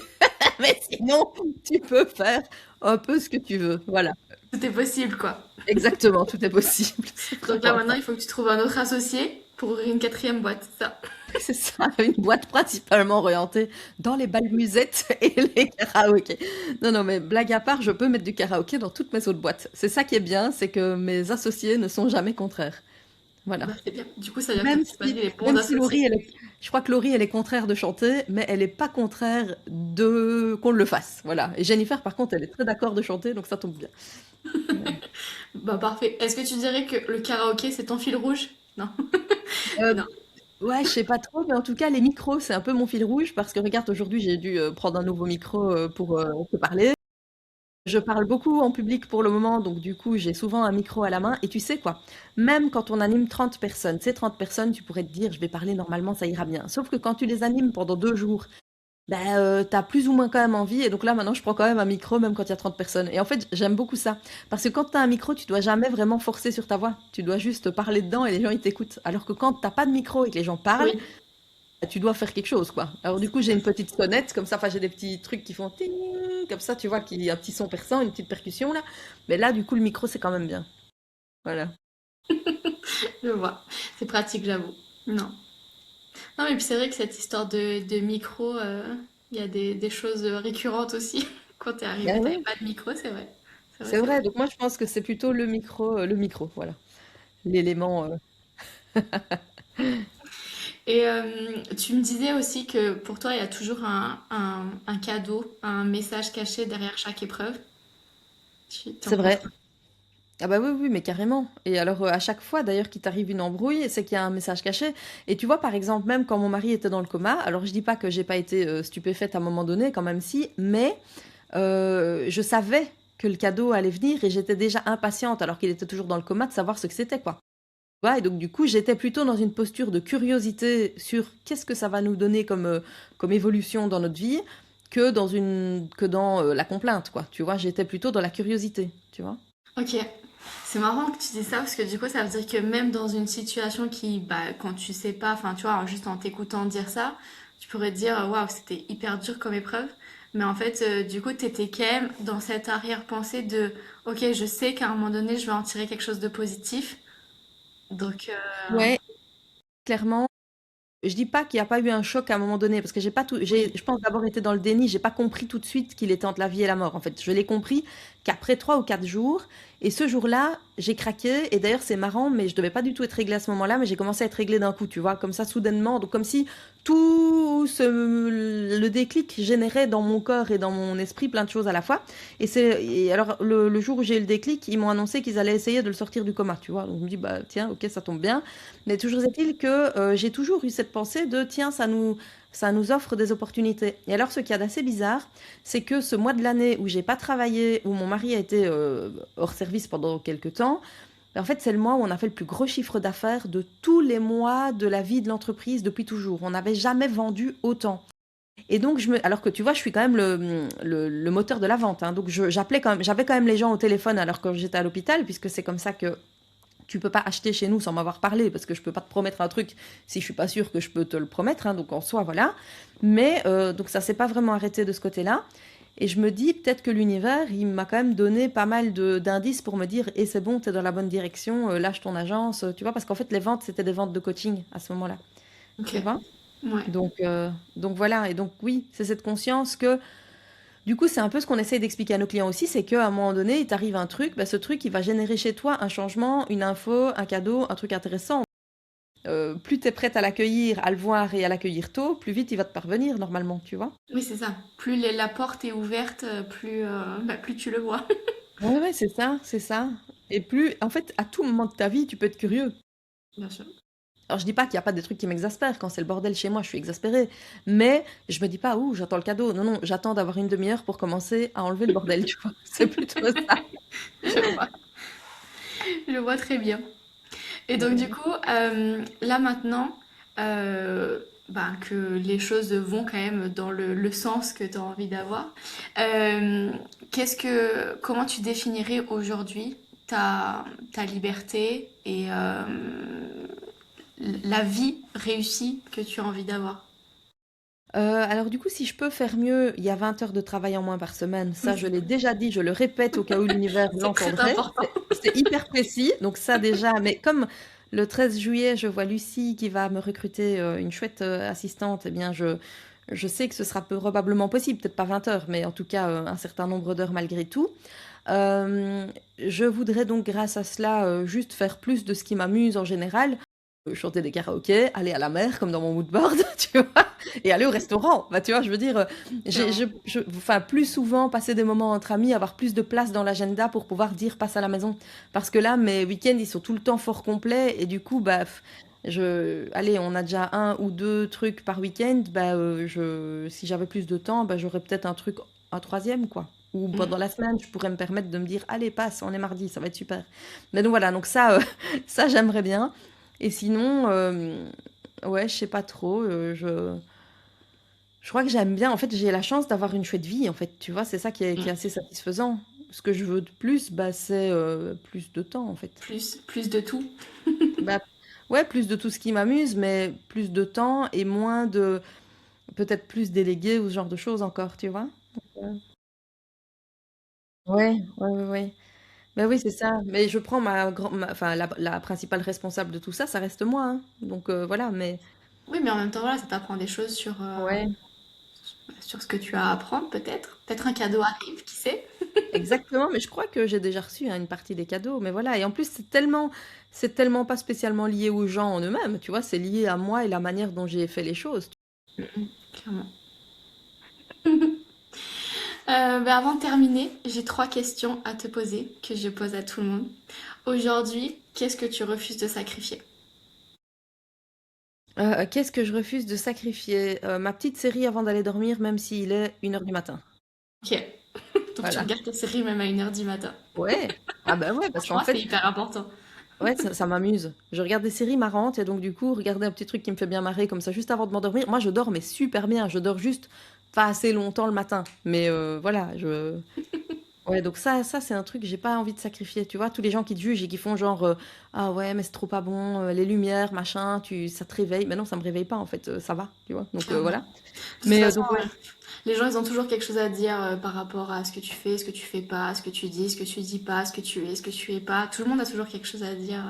mais sinon, tu peux faire un peu ce que tu veux. Voilà, Tout est possible, quoi. exactement, tout est possible, c'est Donc là, vraiment maintenant, ça. il faut que tu trouves un autre associé pour ouvrir une quatrième boîte, c'est ça. C'est ça, une boîte principalement orientée dans les bals musettes et les karaokés. Non, non, mais blague à part, je peux mettre du karaoké dans toutes mes autres boîtes. C'est ça qui est bien, c'est que mes associés ne sont jamais contraires. Voilà. Bah, c'est bien. Du coup, ça veut dire que Même tu as choisi si, les bons même si associés. Laurie, je crois que Laurie, elle est contraire de chanter, mais elle n'est pas contraire de qu'on le fasse. Voilà. Et Jennifer, par contre, elle est très d'accord de chanter, donc ça tombe bien. Ouais. Bah, parfait. Est-ce que tu dirais que le karaoké, c'est ton fil rouge? Non. Euh, Non. Ouais, je sais pas trop, mais en tout cas, les micros, c'est un peu mon fil rouge parce que regarde, aujourd'hui, j'ai dû prendre un nouveau micro pour te parler. Je parle beaucoup en public pour le moment, donc du coup, j'ai souvent un micro à la main. Et tu sais quoi, même quand on anime 30 personnes, ces 30 personnes, tu pourrais te dire, je vais parler normalement, ça ira bien. Sauf que quand tu les animes pendant 2 jours, ben, tu as plus ou moins quand même envie. Et donc là, maintenant, je prends quand même un micro, même quand il y a 30 personnes. Et en fait, j'aime beaucoup ça. Parce que quand tu as un micro, tu dois jamais vraiment forcer sur ta voix. Tu dois juste parler dedans et les gens, ils t'écoutent. Alors que quand t'as pas de micro et que les gens parlent, Oui. tu dois faire quelque chose, quoi. Alors du C'est coup, j'ai clair. une petite sonnette, comme ça, enfin, j'ai des petits trucs qui font ting, comme ça, tu vois, qu'il y a un petit son perçant, une petite percussion, là. Mais là, du coup, le micro, c'est quand même bien. Voilà. Je vois. C'est pratique, j'avoue. Non. Non, mais puis c'est vrai que cette histoire de micro, il y a des choses récurrentes aussi. Quand t'es arrivé, Ben t'avais oui, pas de micro, c'est vrai. C'est vrai, c'est c'est vrai. vrai. Donc moi, je pense que c'est plutôt le micro, voilà. L'élément. Et tu me disais aussi que pour toi, il y a toujours un cadeau, un message caché derrière chaque épreuve. Tu en C'est penses vrai. quoi? Ah bah oui, oui, mais carrément. Et alors, à chaque fois, d'ailleurs, qu'il t'arrive une embrouille, c'est qu'il y a un message caché. Et tu vois, par exemple, même quand mon mari était dans le coma, alors je dis pas que j'ai pas été stupéfaite à un moment donné, quand même si, mais je savais que le cadeau allait venir et j'étais déjà impatiente, alors qu'il était toujours dans le coma, de savoir ce que c'était, quoi. Tu vois, et donc du coup, j'étais plutôt dans une posture de curiosité sur qu'est-ce que ça va nous donner comme évolution dans notre vie, que dans la complainte, quoi. Tu vois, j'étais plutôt dans la curiosité, tu vois. Ok, c'est marrant que tu dis ça parce que du coup, ça veut dire que même dans une situation qui, bah, quand tu sais pas, enfin, tu vois, juste en t'écoutant dire ça, tu pourrais te dire, waouh, c'était hyper dur comme épreuve. Mais en fait, du coup, t'étais quand même dans cette arrière-pensée de, ok, je sais qu'à un moment donné, je vais en tirer quelque chose de positif. Donc, Ouais, clairement. Je dis pas qu'il n'y a pas eu un choc à un moment donné, parce que j'ai pas tout, oui, je pense d'abord été dans le déni, j'ai pas compris tout de suite qu'il était entre la vie et la mort. En fait, je l'ai compris qu'après 3 ou 4 jours, et ce jour-là, j'ai craqué. Et d'ailleurs, c'est marrant, mais je devais pas du tout être réglée à ce moment-là, mais j'ai commencé à être réglée d'un coup, tu vois, comme ça, soudainement, donc comme si le déclic générait dans mon corps et dans mon esprit plein de choses à la fois. Et alors, le jour où j'ai eu le déclic, ils m'ont annoncé qu'ils allaient essayer de le sortir du coma, tu vois. Donc, je me dis, bah, tiens, ok, ça tombe bien. Mais toujours est-il que j'ai toujours eu cette pensée de, tiens, ça nous offre des opportunités. Et alors, ce qu'il y a d'assez bizarre, c'est que ce mois de l'année où j'ai pas travaillé, où mon mari a été hors service pendant quelques temps, en fait, c'est le mois où on a fait le plus gros chiffre d'affaires de tous les mois de la vie de l'entreprise depuis toujours. On n'avait jamais vendu autant. Et donc, alors que tu vois, je suis quand même le moteur de la vente, hein. Donc, j'avais quand même les gens au téléphone alors que j'étais à l'hôpital, puisque c'est comme ça que tu peux pas acheter chez nous sans m'avoir parlé, parce que je peux pas te promettre un truc si je suis pas sûre que je peux te le promettre, hein. Donc, en soi, voilà. Mais, donc, ça s'est pas vraiment arrêté de ce côté-là. Et je me dis, peut-être que l'univers, il m'a quand même donné pas mal d'indices pour me dire, et c'est bon, t'es dans la bonne direction, lâche ton agence, tu vois, parce qu'en fait, les ventes, c'était des ventes de coaching à ce moment-là, Ok. tu vois. Ouais. Donc voilà, et donc oui, c'est cette conscience que, du coup, c'est un peu ce qu'on essaye d'expliquer à nos clients aussi, c'est qu'à un moment donné, il t'arrive un truc, bah, ce truc, il va générer chez toi un changement, une info, un cadeau, un truc intéressant. Plus tu es prête à l'accueillir, à le voir et à l'accueillir tôt, plus vite il va te parvenir normalement, tu vois. Oui, c'est ça. Plus la porte est ouverte, plus tu le vois. Ouais, ouais, c'est ça, c'est ça. Et plus, en fait, à tout moment de ta vie, tu peux être curieux. Bien sûr. Alors, je dis pas qu'il n'y a pas des trucs qui m'exaspèrent. Quand c'est le bordel chez moi, je suis exaspérée. Mais je me dis pas, ouh, j'attends le cadeau. Non, non, j'attends d'avoir une demi-heure pour commencer à enlever le bordel, tu vois. C'est plutôt ça. Je vois. Je vois très bien. Et donc du Ouais. coup, là maintenant, que les choses vont quand même dans le sens que tu as envie d'avoir, euh, comment tu définirais aujourd'hui ta liberté et la vie réussie que tu as envie d'avoir? Alors du coup, si je peux faire mieux, il y a 20 heures de travail en moins par semaine. Ça, Oui, je l'ai déjà dit, je le répète au cas où l'univers c'est très l'entendrait. important. C'est hyper précis, donc ça déjà. Mais comme le 13 juillet, je vois Lucie qui va me recruter une chouette assistante, eh bien je sais que ce sera probablement possible, peut-être pas 20 heures, mais en tout cas un certain nombre d'heures malgré tout. Je voudrais donc grâce à cela juste faire plus de ce qui m'amuse en général. Chanter des karaokés, aller à la mer comme dans mon moodboard, tu vois, et aller au restaurant. Bah, tu vois, je veux dire, Clairement. enfin, plus souvent passer des moments entre amis, avoir plus de place dans l'agenda pour pouvoir dire passe à la maison. Parce que là, mes week-ends, ils sont tout le temps fort complets et du coup, bah, allez, on a déjà un ou deux trucs par week-end. Bah, si j'avais plus de temps, bah, j'aurais peut-être un troisième, quoi. Ou pendant la semaine, je pourrais me permettre de me dire, allez, passe, on est mardi, ça va être super. Mais donc voilà, donc ça, ça j'aimerais bien. Et sinon, ouais, je sais pas trop. Je crois que j'aime bien. En fait, j'ai la chance d'avoir une chouette vie. En fait, tu vois, c'est ça qui est assez satisfaisant. Ce que je veux de plus, bah, c'est plus de temps, en fait. Plus de tout. Bah, ouais, plus de tout ce qui m'amuse, mais plus de temps et moins de, peut-être plus délégué ou ce genre de choses encore, tu vois. Ouais, ouais, ouais, ouais. Ben oui, c'est ça. Mais je prends enfin, la principale responsable de tout ça, ça reste moi, hein. Donc voilà, mais Oui, mais en même temps, voilà, ça t'apprend des choses ouais. sur ce que tu as à apprendre, peut-être. Peut-être un cadeau arrive, qui sait? Exactement, mais je crois que j'ai déjà reçu hein, une partie des cadeaux. Mais voilà, et en plus, c'est tellement pas spécialement lié aux gens en eux-mêmes, tu vois, c'est lié à moi et la manière dont j'ai fait les choses. Clairement. Avant de terminer, j'ai trois questions à te poser que je pose à tout le monde. Aujourd'hui, qu'est-ce que tu refuses de sacrifier? Qu'est-ce que je refuse de sacrifier? Ma petite série avant d'aller dormir, même s'il est 1 heure du matin. Ok. Donc tu Voilà. regardes ta série même à 1 heure du matin. Ouais. Ah bah ouais, parce qu'en Franchement, c'est fait, hyper important. ouais, ça m'amuse. Je regarde des séries marrantes et donc du coup, regarder un petit truc qui me fait bien marrer comme ça juste avant de m'endormir. Moi, je dors mais super bien. Je dors juste pas assez longtemps le matin. Mais voilà, ouais, donc ça c'est un truc que j'ai pas envie de sacrifier. Tu vois, tous les gens qui te jugent et qui font genre ah ouais, mais c'est trop pas bon, les lumières, machin, ça te réveille. Mais non, ça me réveille pas en fait, ça va, tu vois. Donc Clairement. voilà. De toute Mais façon, donc ouais. les gens, ils ont toujours quelque chose à dire par rapport à ce que tu fais, ce que tu fais pas, ce que tu dis, ce que tu dis pas, ce que tu es, ce que tu es pas. Tout le monde a toujours quelque chose à dire.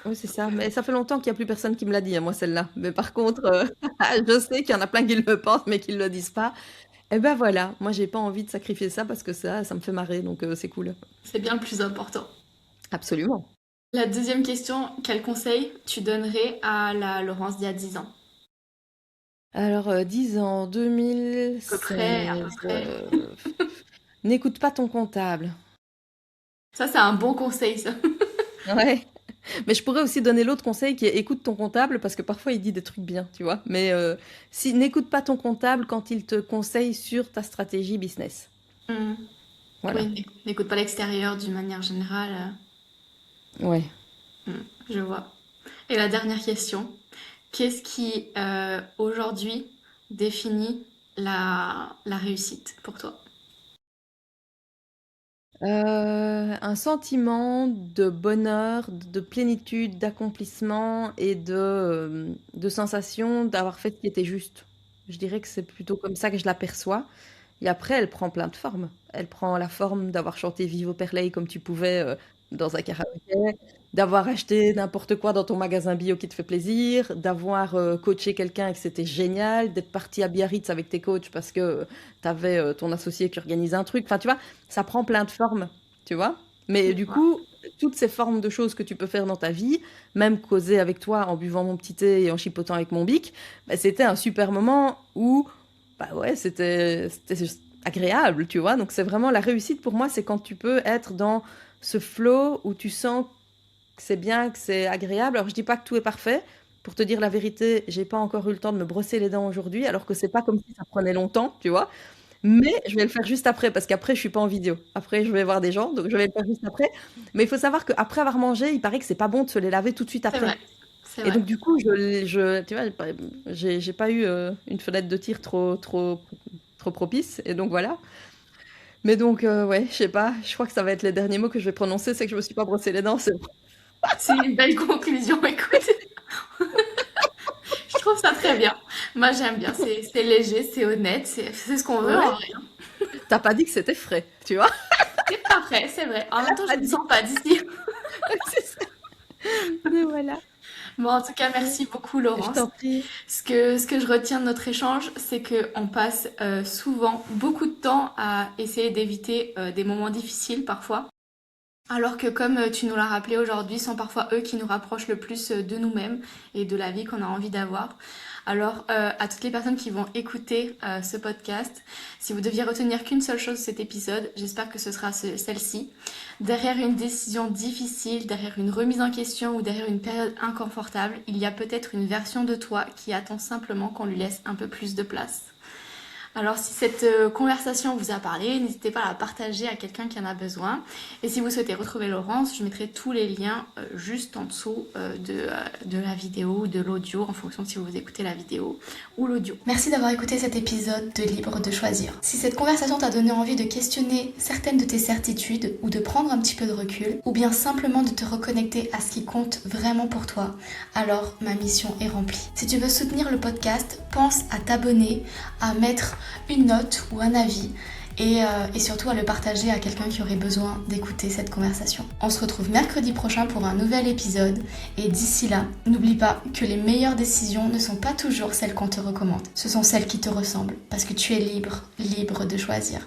Oui, c'est Donc, ça. Mais ça fait longtemps qu'il y a plus personne qui me l'a dit, hein, moi celle-là. Mais par contre, je sais qu'il y en a plein qui le pensent mais qui le disent pas. Et ben voilà, moi j'ai pas envie de sacrifier ça parce que ça me fait marrer, donc c'est cool. c'est bien le plus important. Absolument. La deuxième question, quel conseil tu donnerais à la Laurence d'il y a 10 ans? Alors, 10 ans, À peu près, à peu 2016, près. n'écoute pas ton comptable. Ça, c'est un bon conseil, ça. Ouais. Mais je pourrais aussi donner l'autre conseil qui est écoute ton comptable parce que parfois il dit des trucs bien, tu vois. Mais si n'écoute pas ton comptable quand il te conseille sur ta stratégie business. Hmm. Voilà. Oui, n'écoute pas l'extérieur d'une manière générale. Ouais. Je vois. Et la dernière question, qu'est-ce qui aujourd'hui définit la réussite pour toi? Un sentiment de bonheur, de plénitude, d'accomplissement et de sensation d'avoir fait ce qui était juste. Je dirais que c'est plutôt comme ça que je l'aperçois. Et après, elle prend plein de formes. Elle prend la forme d'avoir chanté Vive au Perley comme tu pouvais dans un karaoké, d'avoir acheté n'importe quoi dans ton magasin bio qui te fait plaisir, d'avoir coaché quelqu'un et que c'était génial, d'être parti à Biarritz avec tes coachs parce que tu avais ton associé qui organisait un truc. Enfin, tu vois, ça prend plein de formes, tu vois. Mais Je du vois. coup, toutes ces formes de choses que tu peux faire dans ta vie, même causer avec toi en buvant mon petit thé et en chipotant avec mon bic, bah, c'était un super moment où bah ouais, c'était juste agréable, tu vois. Donc c'est vraiment la réussite pour moi, c'est quand tu peux être dans ce flow où tu sens que c'est bien, que c'est agréable. Alors je dis pas que tout est parfait. Pour te dire la vérité, j'ai pas encore eu le temps de me brosser les dents aujourd'hui, alors que c'est pas comme si ça prenait longtemps, tu vois. Mais je vais le faire juste après, parce qu'après je suis pas en vidéo. Après je vais voir des gens, donc je vais le faire juste après. Mais il faut savoir qu'après avoir mangé, il paraît que c'est pas bon de se les laver tout de suite C'est après. vrai. C'est Et vrai. donc du coup, tu vois, j'ai pas eu une fenêtre de tir trop propice. Et donc voilà. Mais donc ouais, je sais pas. Je crois que ça va être les derniers mots que je vais prononcer, c'est que je me suis pas brossé les dents. C'est une belle conclusion, écoute. Je trouve ça très bien. Moi, j'aime bien. C'est léger, c'est honnête, c'est ce qu'on veut en Ouais. vrai. T'as pas dit que c'était frais, tu vois? C'est pas vrai, c'est vrai. En même temps, je Pas ne dit. sens pas d'ici. C'est ça. Mais voilà. Bon, en tout cas, merci beaucoup, Je Laurence. t'en prie. Ce que je retiens de notre échange, c'est qu'on passe souvent beaucoup de temps à essayer d'éviter des moments difficiles parfois. Alors que comme tu nous l'as rappelé aujourd'hui, sont parfois eux qui nous rapprochent le plus de nous-mêmes et de la vie qu'on a envie d'avoir. Alors à toutes les personnes qui vont écouter ce podcast, si vous deviez retenir qu'une seule chose de cet épisode, j'espère que ce sera celle-ci. Derrière une décision difficile, derrière une remise en question ou derrière une période inconfortable, il y a peut-être une version de toi qui attend simplement qu'on lui laisse un peu plus de place. Alors si cette conversation vous a parlé, n'hésitez pas à la partager à quelqu'un qui en a besoin. Et si vous souhaitez retrouver Laurence, je mettrai tous les liens juste en dessous de la vidéo ou de l'audio, en fonction de si vous écoutez la vidéo ou l'audio. Merci d'avoir écouté cet épisode de Libre de choisir. Si cette conversation t'a donné envie de questionner certaines de tes certitudes ou de prendre un petit peu de recul, ou bien simplement de te reconnecter à ce qui compte vraiment pour toi, alors ma mission est remplie. Si tu veux soutenir le podcast, pense à t'abonner, à mettre une note ou un avis et surtout à le partager à quelqu'un qui aurait besoin d'écouter cette conversation. On se retrouve mercredi prochain pour un nouvel épisode et d'ici là, n'oublie pas que les meilleures décisions ne sont pas toujours celles qu'on te recommande, ce sont celles qui te ressemblent parce que tu es libre, libre de choisir.